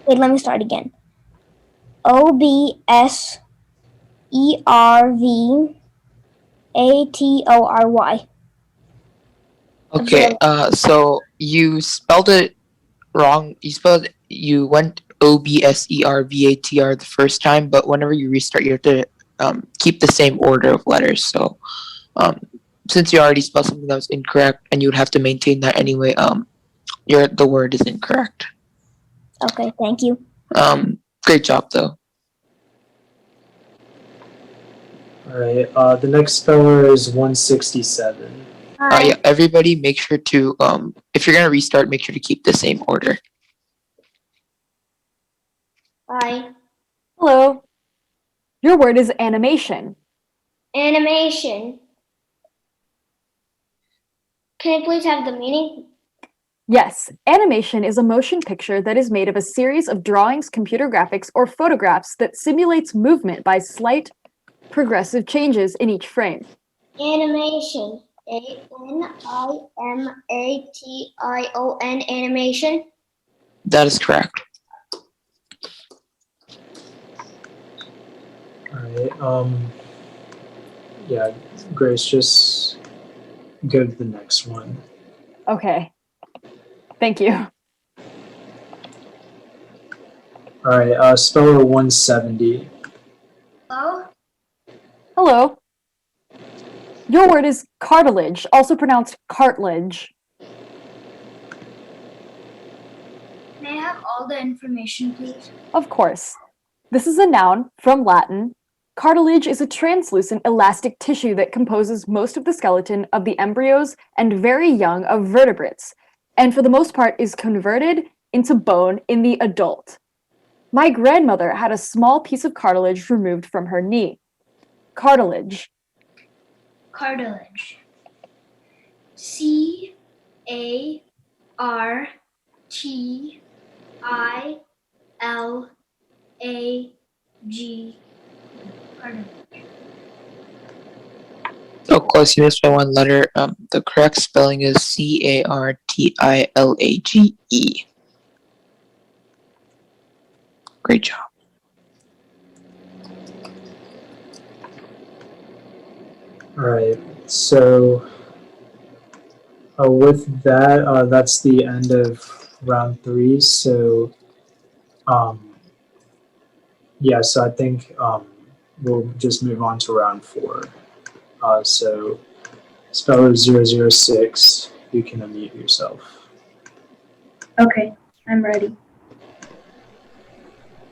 Wait, let me start again. OBSERVATORY. Okay, so you spelled it wrong. You went OBSERVATR the first time, but whenever you restart, you have to keep the same order of letters. So since you already spelled something that was incorrect, and you would have to maintain that anyway, the word is incorrect. Okay, thank you. Great job though. All right. The next speller is 167. Yeah, everybody make sure to if you're gonna restart, make sure to keep the same order. Bye. Hello. Your word is animation. Animation. Can I please have the meaning? Yes, animation is a motion picture that is made of a series of drawings, computer graphics, or photographs that simulates movement by slight progressive changes in each frame. Animation. ANIMATION. Animation. That is correct. All right. Yeah, Grace, just go to the next one. Okay. Thank you. All right. Speller 170. Hello? Hello. Your word is cartilage, also pronounced cartilage. May I have all the information, please? Of course. This is a noun from Latin. Cartilage is a translucent elastic tissue that composes most of the skeleton of the embryos and very young of vertebrates, and for the most part is converted into bone in the adult. My grandmother had a small piece of cartilage removed from her knee. Cartilage. Cartilage. CARTILAGE. Cartilage. So close, you missed by one letter. The correct spelling is CARTILAGE. Great job. All right. So with that, that's the end of round 3. So yeah, so I think we'll just move on to round 4. So speller 006, you can unmute yourself. Okay, I'm ready.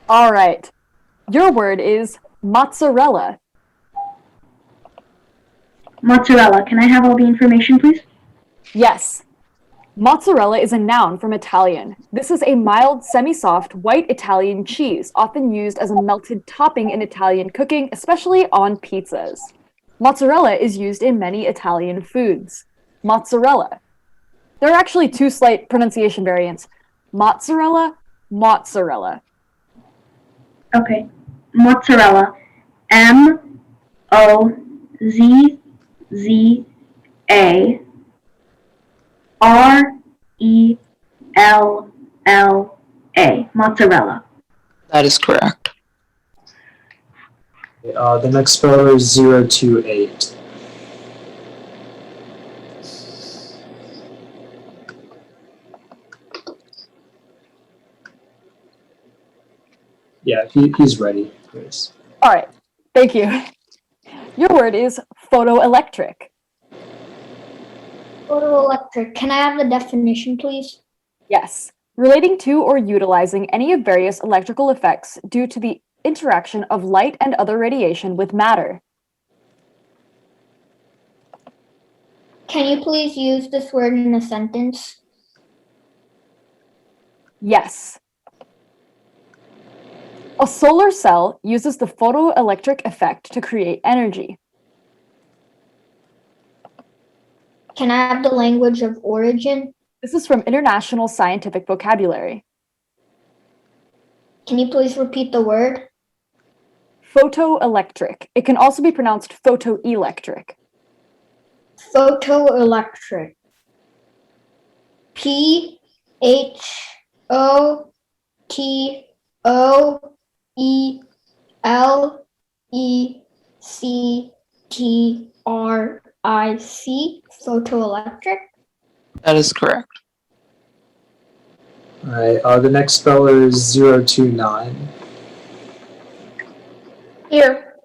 All right. Your word is mozzarella. Mozzarella, can I have all the information, please? Yes. Mozzarella is a noun from Italian. This is a mild, semi-soft, white Italian cheese, often used as a melted topping in Italian cooking, especially on pizzas. Mozzarella is used in many Italian foods. Mozzarella. There are actually 2 slight pronunciation variants. Mozzarella, mozzarella. Okay. Mozzarella. MOZZARELLA. Mozzarella. That is correct. The next speller is 028. Yeah, he's ready, Grace. All right. Thank you. Your word is photoelectric. Photoelectric. Can I have the definition, please? Yes. Relating to or utilizing any of various electrical effects due to the interaction of light and other radiation with matter. Can you please use this word in a sentence? Yes. A solar cell uses the photoelectric effect to create energy. Can I have the language of origin? This is from International Scientific Vocabulary. Can you please repeat the word? Photoelectric. It can also be pronounced photoelectric. Photoelectric. Photoelectric. Photoelectric. That is correct. All right. The next speller is 029. Here.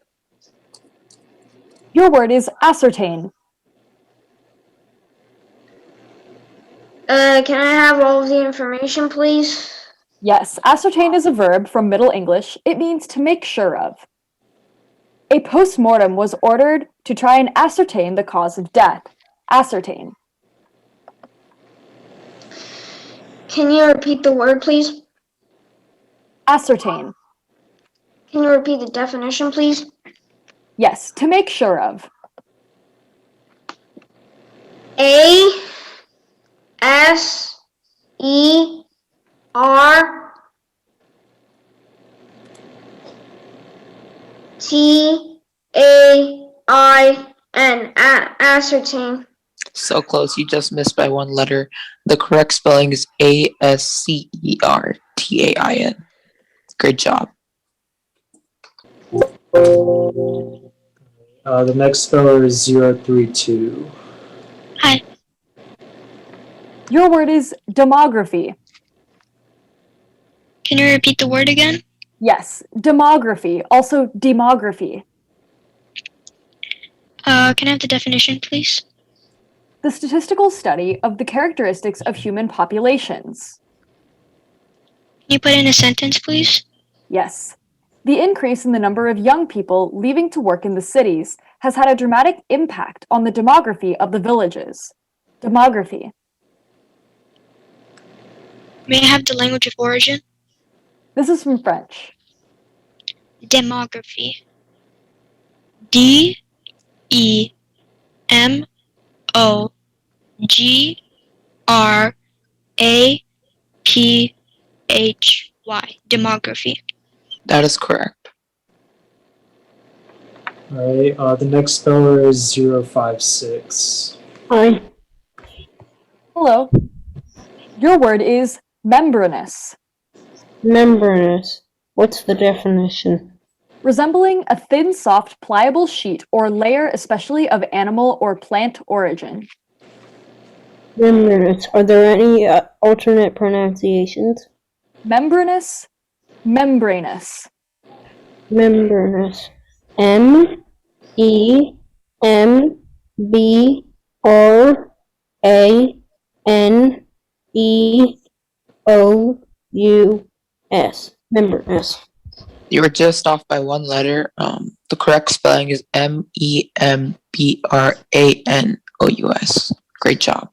Your word is ascertain. Can I have all of the information, please? Yes, ascertain is a verb from Middle English. It means to make sure of. A post-mortem was ordered to try and ascertain the cause of death. Ascertain. Can you repeat the word, please? Ascertain. Can you repeat the definition, please? Yes, to make sure of. ASERTAIN. Ascertain. So close, you just missed by one letter. The correct spelling is ASCERTAIN. Great job. The next speller is 032. Hi. Your word is demography. Can you repeat the word again? Yes, demography, also demography. Can I have the definition, please? The statistical study of the characteristics of human populations. Can you put in a sentence, please? Yes. The increase in the number of young people leaving to work in the cities has had a dramatic impact on the demography of the villages. Demography. May I have the language of origin? This is from French. Demography. DEMOGRAPHY. Demography. That is correct. All right. The next speller is 056. Hi. Hello. Your word is membranous. Membranous. What's the definition? Resembling a thin, soft, pliable sheet or layer, especially of animal or plant origin. Membranous. Are there any alternate pronunciations? Membranous, membranous. Membranous. MEMBRANEOUS. Membranous. You were just off by one letter. The correct spelling is MEMBRANOUS. Great job.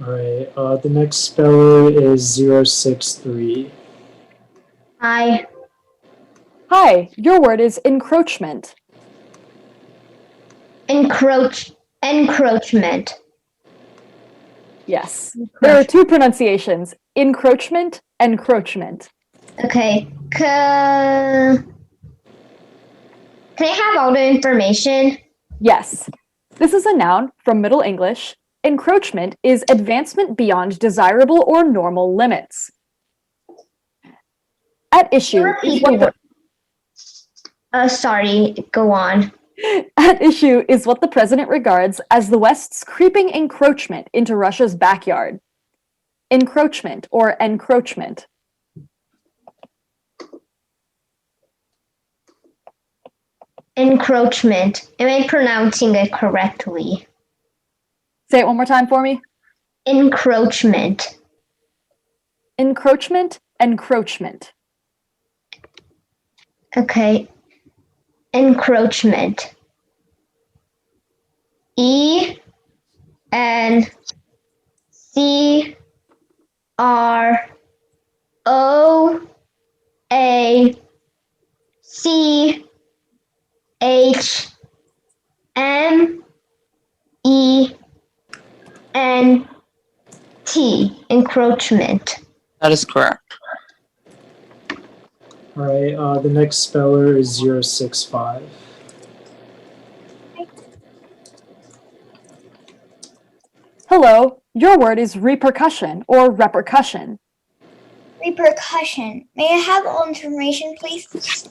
All right. The next speller is 063. Hi. Hi, your word is encroachment. Encroachment. Yes. There are two pronunciations, encroachment, encroachment. Okay. Can I have all the information? Yes. This is a noun from Middle English. Encroachment is advancement beyond desirable or normal limits. At issue is what Sorry, go on. At issue is what the president regards as the West's creeping encroachment into Russia's backyard. Encroachment or encroachment. Encroachment. Am I pronouncing it correctly? Say it one more time for me. Encroachment. Encroachment, encroachment. Okay. Encroachment. Encroachment. That is correct. All right. The next speller is 065. Hello, your word is repercussion or repercussion. Repercussion. May I have all information, please?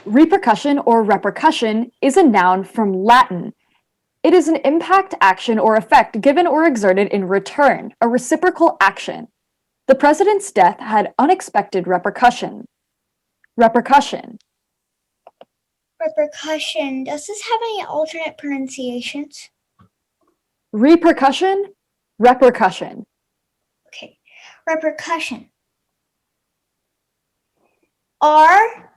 Repercussion or repercussion is a noun from Latin. It is an impact, action, or effect given or exerted in return, a reciprocal action. The president's death had unexpected repercussion. Repercussion. Repercussion. Does this have any alternate pronunciations? Repercussion, repercussion. Okay. Repercussion. REPERCUSSION.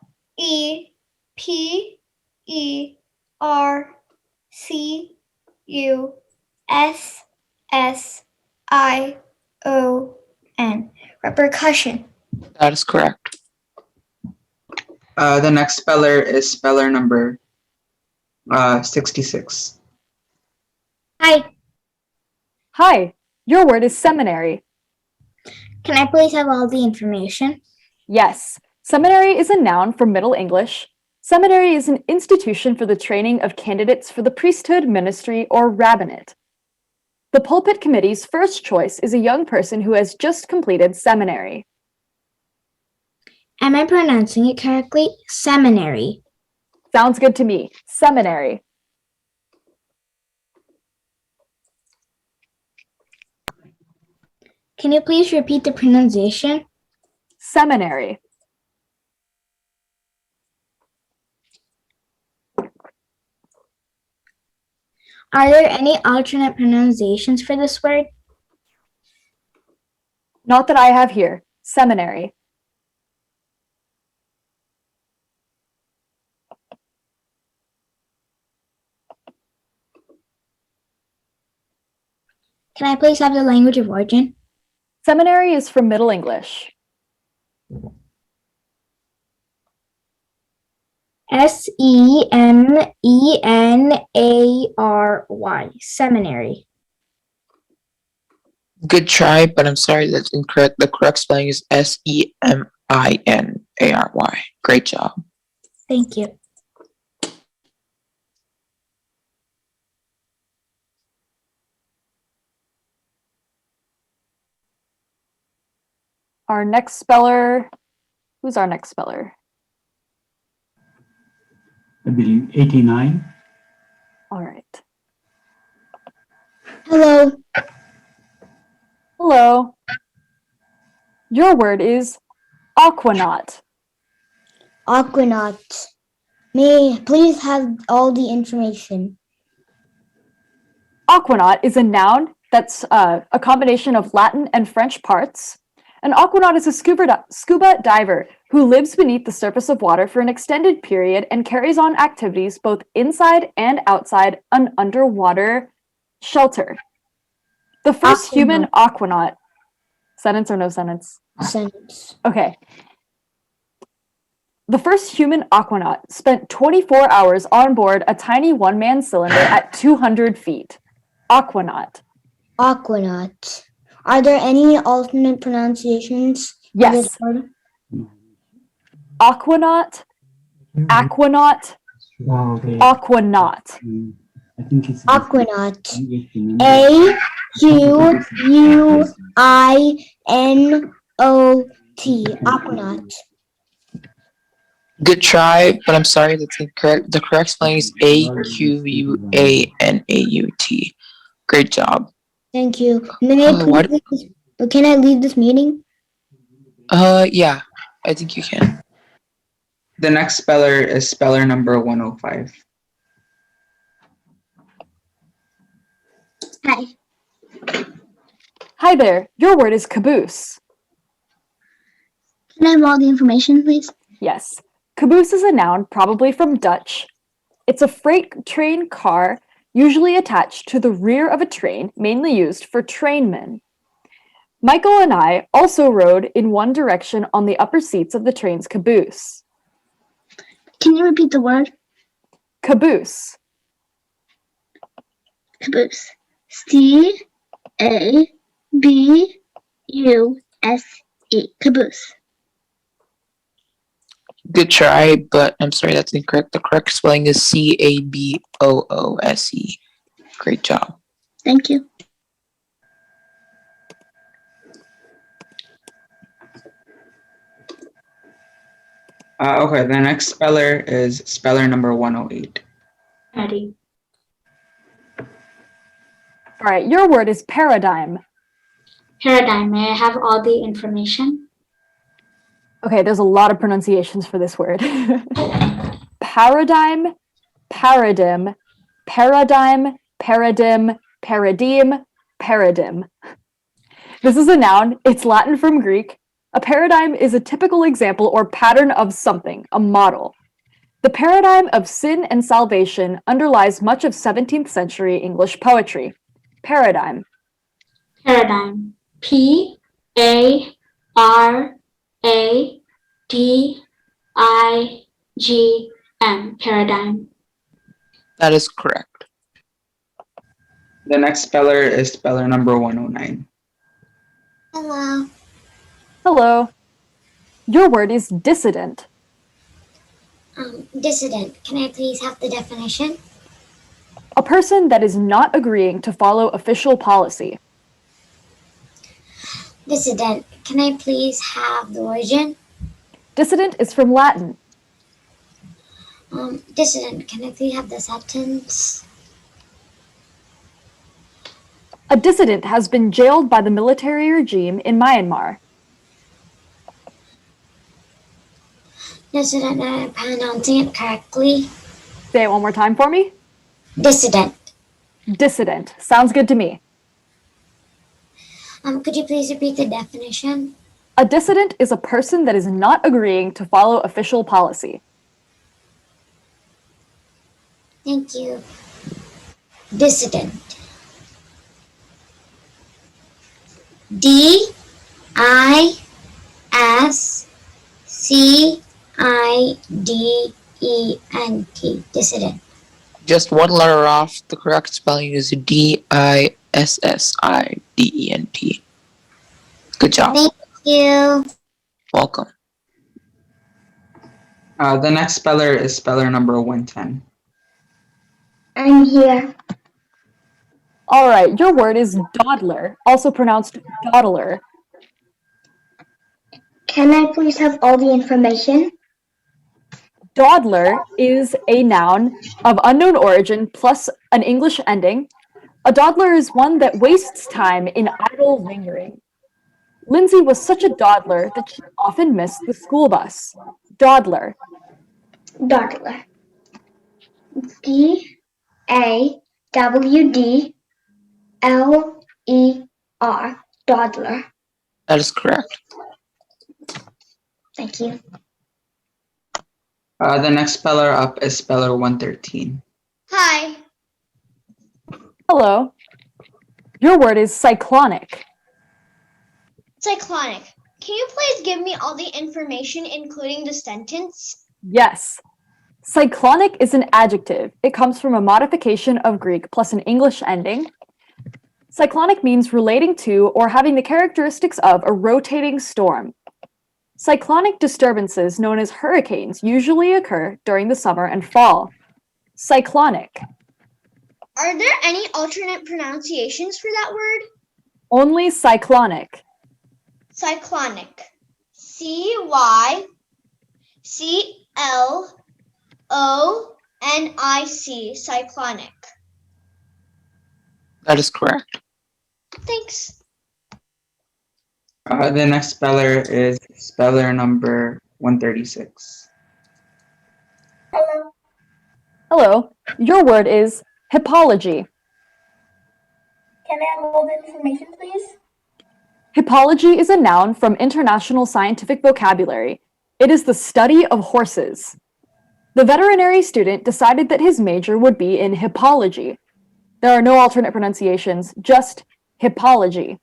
Repercussion. That is correct. The next speller is speller number 66. Hi. Hi, your word is seminary. Can I please have all the information? Yes, seminary is a noun from Middle English. Seminary is an institution for the training of candidates for the priesthood, ministry, or rabbinate. The pulpit committee's first choice is a young person who has just completed seminary. Am I pronouncing it correctly? Seminary. Sounds good to me. Seminary. Can you please repeat the pronunciation? Seminary. Are there any alternate pronunciations for this word? Not that I have here. Seminary. Can I please have the language of origin? Seminary is from Middle English. Semenary. Seminary. Good try, but I'm sorry, that's incorrect. The correct spelling is Seminary. Great job. Thank you. Our next speller. Who's our next speller? I believe 89. All right. Hello. Hello. Your word is aquanaut. Aquanaut. May I please have all the information? Aquanaut is a noun that's a combination of Latin and French parts. An aquanaut is a scuba diver who lives beneath the surface of water for an extended period and carries on activities both inside and outside an underwater shelter. The first human aquanaut. Sentence or no sentence? Sentence. Okay. The first human aquanaut spent 24 hours on board a tiny one-man cylinder at 200 feet. Aquanaut. Aquanaut. Are there any alternate pronunciations for Yes. this word? Aquanaut, aquanaut, Oh, okay. aquanaut. I think it's Aquanaut. AQUINOT. Aquanaut. Good try, but I'm sorry, that's incorrect. The correct spelling is AQUANAUT. Great job. Thank you. May I what? Can I leave this meeting? Yeah, I think you can. The next speller is speller number 105. Hi. Hi there. Your word is caboose. Can I have all the information, please? Yes. Caboose is a noun, probably from Dutch. It's a freight train car, usually attached to the rear of a train, mainly used for trainmen. Michael and I also rode in one direction on the upper seats of the train's caboose. Can you repeat the word? Caboose. Caboose. C-A-B-U-S-E. Caboose. Good try, but I'm sorry, that's incorrect. The correct spelling is Caboose. Great job. Thank you. Okay, the next speller is speller number 108. Ready. All right, your word is paradigm. Paradigm, may I have all the information? Okay, there's a lot of pronunciations for this word. Paradigm, paradigm, paradigm, paradigm, paradigm, paradigm. This is a noun. It's Latin from Greek. A paradigm is a typical example or pattern of something, a model. The paradigm of sin and salvation underlies much of 17th century English poetry. Paradigm. Paradigm. P-A-R-A-D-I-G-M. Paradigm. That is correct. The next speller is speller number 109. Hello. Hello. Your word is dissident. Dissident. Can I please have the definition? A person that is not agreeing to follow official policy. Dissident. Can I please have the origin? Dissident is from Latin. Dissident. Can I please have the sentence? A dissident has been jailed by the military regime in Myanmar. Dissident. Am I pronouncing it correctly? Say it one more time for me. Dissident. Dissident. Sounds good to me. Could you please repeat the definition? A dissident is a person that is not agreeing to follow official policy. Thank you. Dissident. D-I-S-C-I-D-E-N-T. Dissident. Just one letter off. The correct spelling is Dissident. Good job. Thank you. Welcome. The next speller is speller number 110. I'm here. All right, your word is dawdler, also pronounced dawdler. Can I please have all the information? Dawdler is a noun of unknown origin plus an English ending. A dawdler is one that wastes time in idle lingering. Lindsay was such a dawdler that she often missed the school bus. Dawdler. Dawdler. D-A-W-D-L-E-R. Dawdler. That is correct. Thank you. The next speller up is speller 113. Hi. Hello. Your word is cyclonic. Cyclonic. Can you please give me all the information, including the sentence? Yes. Cyclonic is an adjective. It comes from a modification of Greek plus an English ending. Cyclonic means relating to or having the characteristics of a rotating storm. Cyclonic disturbances, known as hurricanes, usually occur during the summer and fall. Cyclonic. Are there any alternate pronunciations for that word? Only cyclonic. Cyclonic. C-Y-C-L-O-N-I-C. Cyclonic. That is correct. Thanks. The next speller is speller number 136. Hello. Your word is hippology. Can I have all the information, please? Hippology is a noun from international scientific vocabulary. It is the study of horses. The veterinary student decided that his major would be in hippology. There are no alternate pronunciations, just hippology.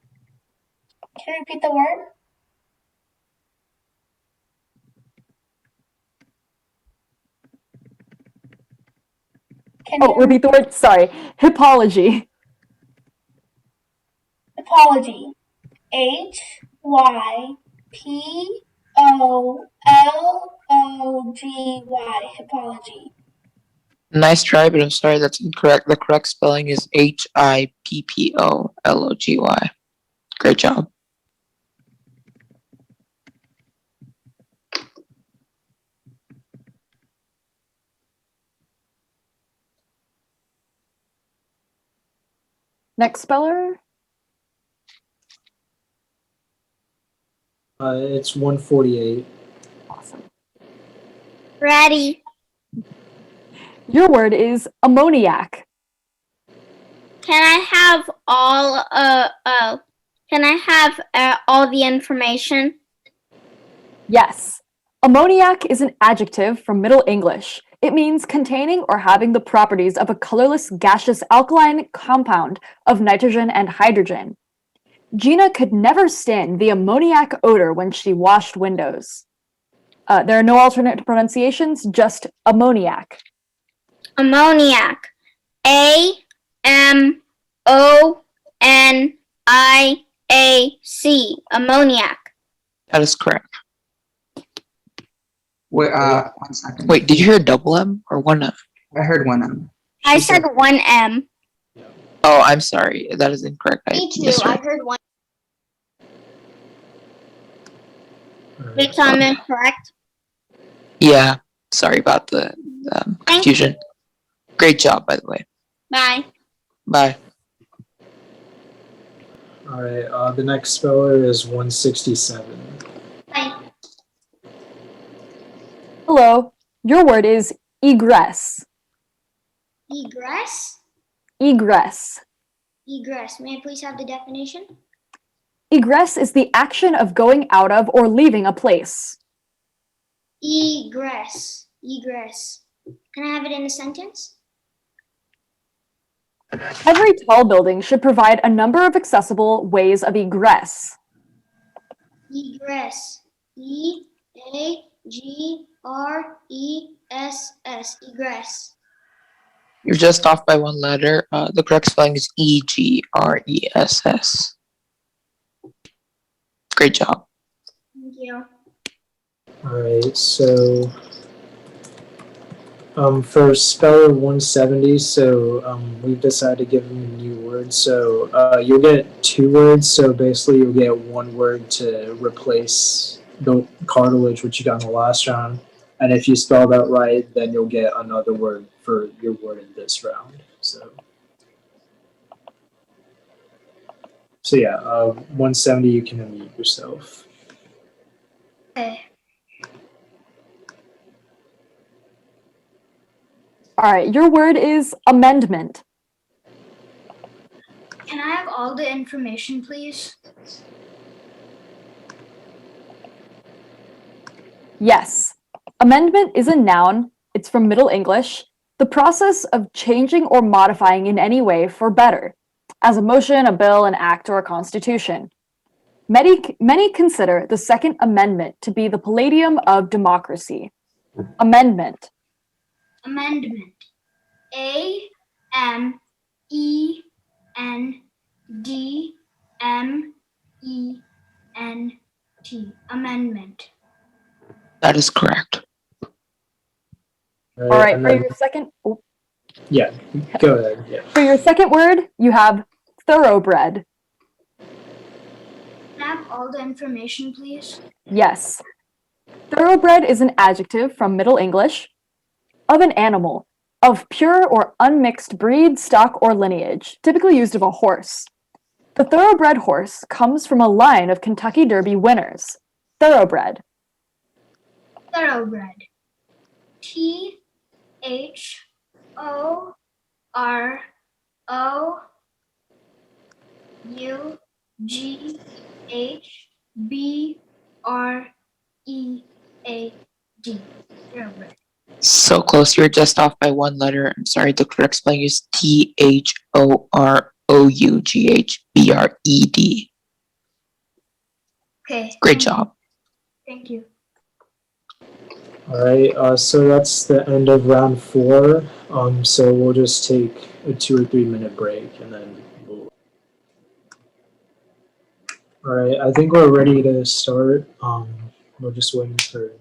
Can you repeat the word? Oh, repeat the word. Sorry. Hippology. Hippology. Hypology. Hippology. Nice try, but I'm sorry, that's incorrect. The correct spelling is Hippology. Great job. Next speller. It's 148. Awesome. Ready. Your word is ammoniac. Can I have all the information? Yes. Ammoniac is an adjective from Middle English. It means containing or having the properties of a colorless gaseous alkaline compound of nitrogen and hydrogen. Gina could never stand the ammoniac odor when she washed windows. There are no alternate pronunciations, just ammoniac. Ammoniac. AMONIAC. Ammoniac. That is correct. Wait, 1 second. Wait, did you hear double M or one M? I heard one M. I said 1M. Oh, I'm sorry. That is incorrect. Me too. misread. I heard 1. Alright. It's correct. Yeah, sorry about the confusion. Great job, by the way. Bye. Bye. All right. The next speller is 167. Bye. Hello. Your word is egress. Egress? Egress. Egress. May I please have the definition? Egress is the action of going out of or leaving a place. Egress. Egress. Can I have it in a sentence? Every tall building should provide a number of accessible ways of egress. Egress. E-A-G-R-E-S-S. Egress. You're just off by one letter. The correct spelling is EGRESS. Great job. Thank you. All right. So for speller 170, we've decided to give them a new word. So you'll get 2 words. So basically, you'll get 1 word to replace the cartilage, which you got in the last round. And if you spell that right, then you'll get another word for your word in this round. So yeah, 170, you can unmute yourself. Okay. All right, your word is amendment. Can I have all the information, please? Yes. Amendment is a noun. It's from Middle English. The process of changing or modifying in any way for better, as a motion, a bill, an act, or a constitution. Many consider the Second Amendment to be the palladium of democracy. Amendment. Amendment. A-M-E-N-D-M-E-N-T. Amendment. That is correct. All right, for your second, Yeah, go ahead. Yeah. for your second word, you have thoroughbred. Can I have all the information, please? Yes. Thoroughbred is an adjective from Middle English of an animal of pure or unmixed breed, stock, or lineage, typically used of a horse. The thoroughbred horse comes from a line of Kentucky Derby winners. Thoroughbred. Thoroughbred. U G H B R E A D. Thoroughbred. So close. You're just off by one letter. I'm sorry. The correct spelling is THOROUGHBRED. Okay. Great job. Thank you. All right, so that's the end of round 4. So we'll just take a 2 or 3 minute break and then we'll. All right, I think we're ready to start. We're just waiting for.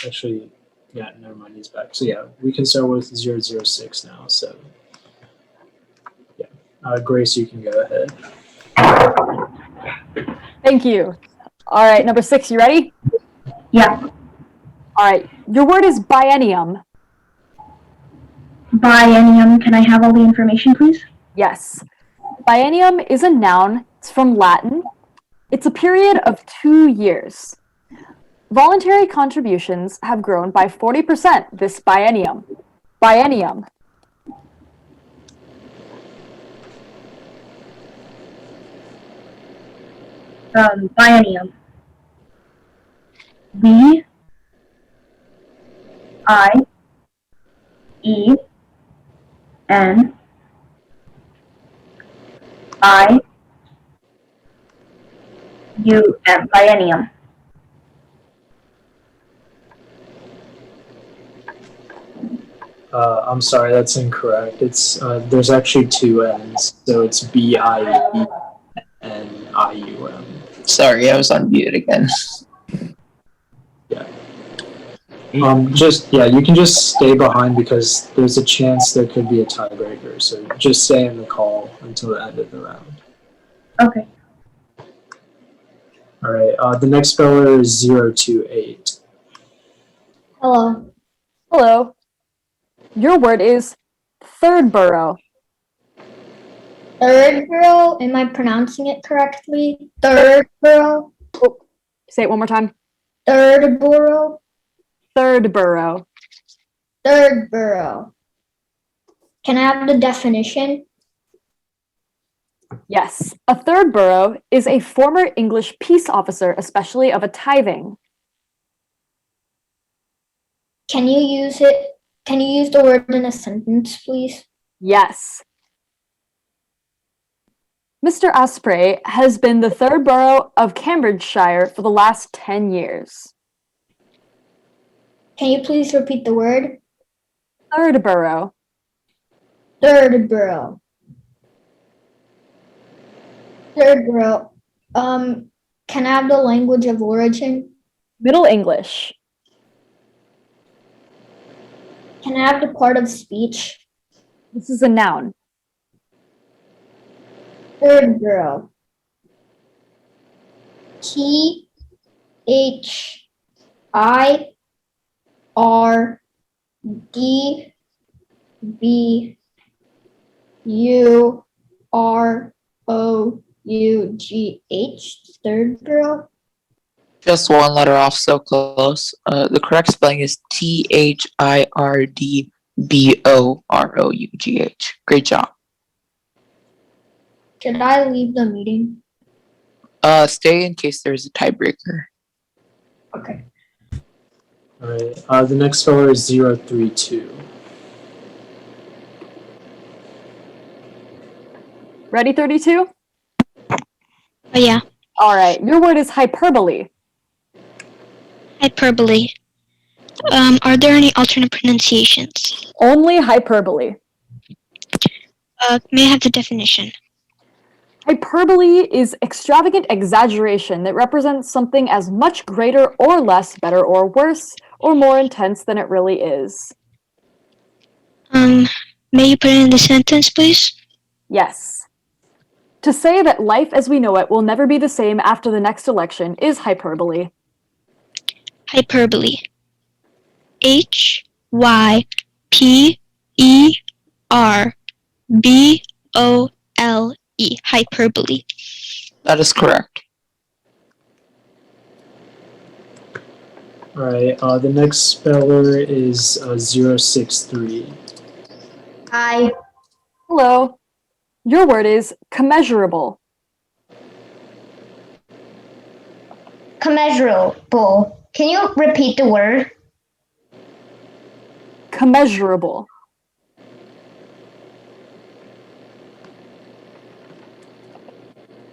Actually, yeah, never mind, he's back. So yeah, we can start with 006 now. So yeah, Grace, you can go ahead. Thank you. All right, number 6, you ready? Yeah. All right, your word is biennium. Biennium. Can I have all the information, please? Yes. Biennium is a noun. It's from Latin. It's a period of 2 years. Voluntary contributions have grown by 40% this biennium. Biennium. Biennium. B I E N I U M. Biennium. I'm sorry, that's incorrect. It's there's actually 2 N's, so it's BIENIUM. Sorry, I was on mute again. Just you can just stay behind because there's a chance there could be a tiebreaker. So just stay in the call until the end of the round. Okay. All right. The next speller is 028. Hello. Hello. Your word is third borough. Third borough. Am I pronouncing it correctly? Third borough. Oh, say it one more time. Third borough. Third borough. Third borough. Can I have the definition? Yes. A third borough is a former English peace officer, especially of a tithing. Can you use it? Can you use the word in a sentence, please? Yes. Mr. Asprey has been the third borough of Cambridgeshire for the last 10 years. Can you please repeat the word? Third borough. Third borough. Third borough. Can I have the language of origin? Middle English. Can I have the part of speech? This is a noun. Third borough. THIRDBUROUGH. Third borough. Just one letter off, so close. The correct spelling is THIRDBOROUGH. Great job. Should I leave the meeting? Stay in case there's a tiebreaker. Okay. All right. The next speller is 032. Ready, 32? Oh, yeah. All right. Your word is hyperbole. Hyperbole. Are there any alternate pronunciations? Only hyperbole. May I have the definition? Hyperbole is extravagant exaggeration that represents something as much greater or less, better or worse, or more intense than it really is. May you put it in the sentence, please? Yes. To say that life as we know it will never be the same after the next election is hyperbole. Hyperbole. HYPERBOLE. Hyperbole. That is correct. All right. The next speller is 063. Hi. Hello. Your word is commensurable. Commensurable. Can you repeat the word? Commensurable.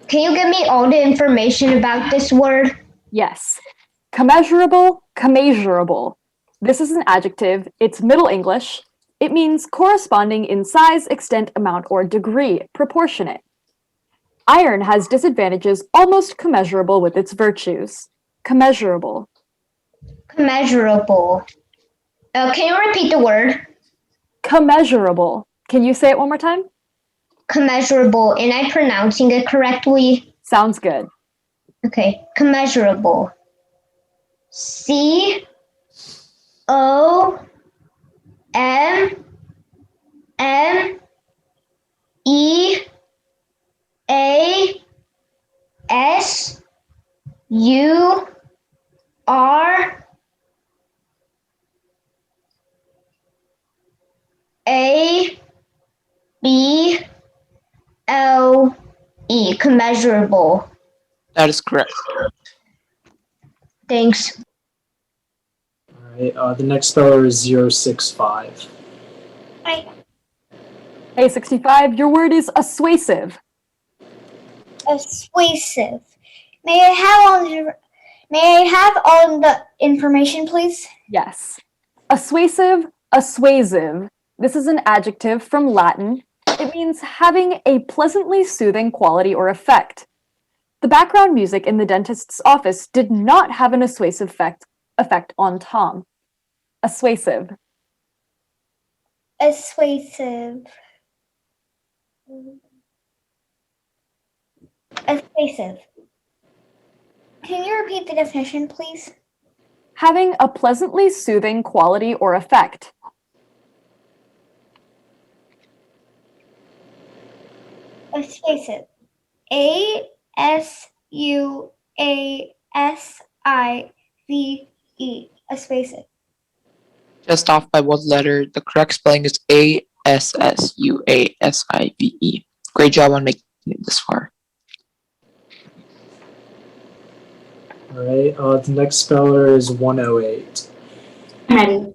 Can you give me all the information about this word? Yes. Commensurable, commensurable. This is an adjective. It's Middle English. It means corresponding in size, extent, amount, or degree, proportionate. Iron has disadvantages almost commensurable with its virtues. Commensurable. Commensurable. Can you repeat the word? Commensurable. Can you say it one more time? Commensurable. Am I pronouncing it correctly? Sounds good. Okay. Commensurable. Commensurable. Commensurable. That is correct. Thanks. All right. The next speller is 065. Hi. Hey, 65, your word is assuasive. Persuasive. May I have all the information, please? Yes. Assuasive, assuasive. This is an adjective from Latin. It means having a pleasantly soothing quality or effect. The background music in the dentist's office did not have an assuasive effect on Tom. Assuasive. Persuasive. Persuasive. Can you repeat the definition, please? Having a pleasantly soothing quality or effect. Persuasive. A-S-U-A-S-I-V-E. Persuasive. Just off by one letter. The correct spelling is ASSUASIVE. Great job on making it this far. All right. The next speller is 108. I'm ready.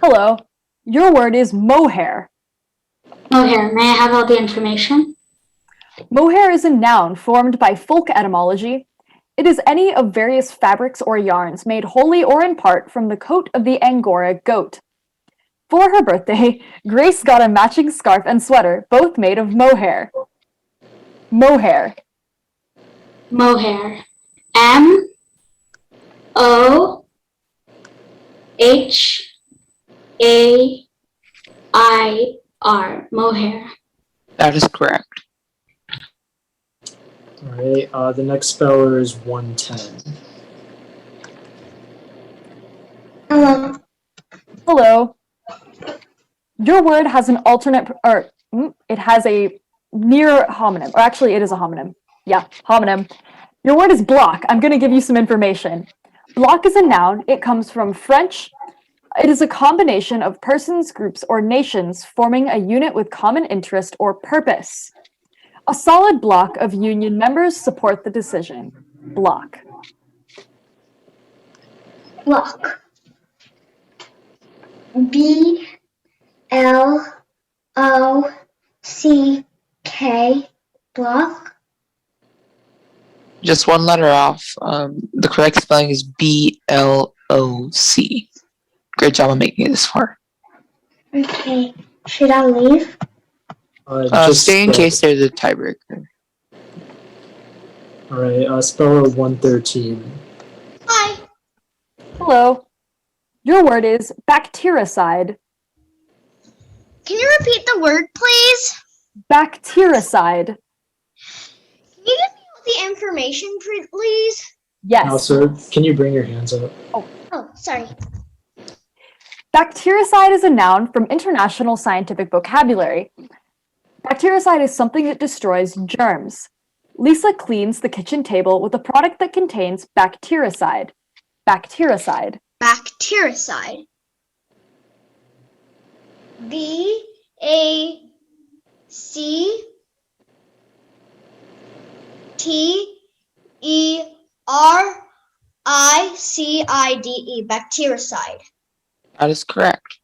Hello. Your word is mohair. Mohair, may I have all the information? Mohair is a noun formed by folk etymology. It is any of various fabrics or yarns made wholly or in part from the coat of the Angora goat. For her birthday, Grace got a matching scarf and sweater, both made of mohair. Mohair. Mohair. M-O-H-A-I-R. Mohair. That is correct. All right. The next speller is 110. Hello. Hello. Your word has an alternate, it has a near homonym, or actually it is a homonym. Yeah, homonym. Your word is block. I'm going to give you some information. Block is a noun. It comes from French. It is a combination of persons, groups, or nations forming a unit with common interest or purpose. A solid block of union members support the decision. Block. Block. B-L-O-C-K. Block. Just one letter off. The correct spelling is B-L-O-C. Great job on making it this far. Okay. Should I leave? Stay in case there's a tiebreaker. All right. Speller 113. Hi. Hello. Your word is bactericide. Can you repeat the word, please? Bactericide. Can you give me all the information, please? Yes. Now, sir, can you bring your hands up? Oh, sorry. Bactericide is a noun from international scientific vocabulary. Bactericide is something that destroys germs. Lisa cleans the kitchen table with a product that contains bactericide. Bactericide. Bactericide. B-A-C-T-E-R-I-C-I-D-E. C T E R I C I D E, bactericide. That is correct.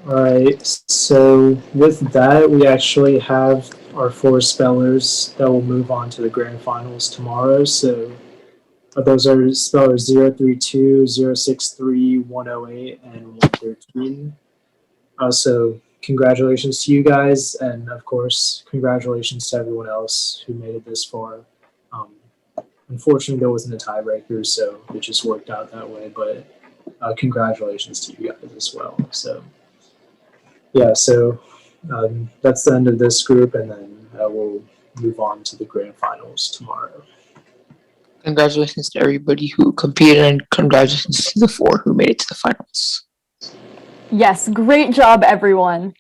Alright, so with that, we actually have our 4 spellers that will move on to the grand finals tomorrow. So those are spellers 032, 063, 108, and 113. So congratulations to you guys, and of course, congratulations to everyone else who made it this far. Unfortunately, there wasn't a tiebreaker, so it just worked out that way, but congratulations to you guys as well. So yeah, so that's the end of this group, and then we'll move on to the grand finals tomorrow. Congratulations to everybody who competed, and congratulations to the 4 who made it to the finals. Yes, great job, everyone.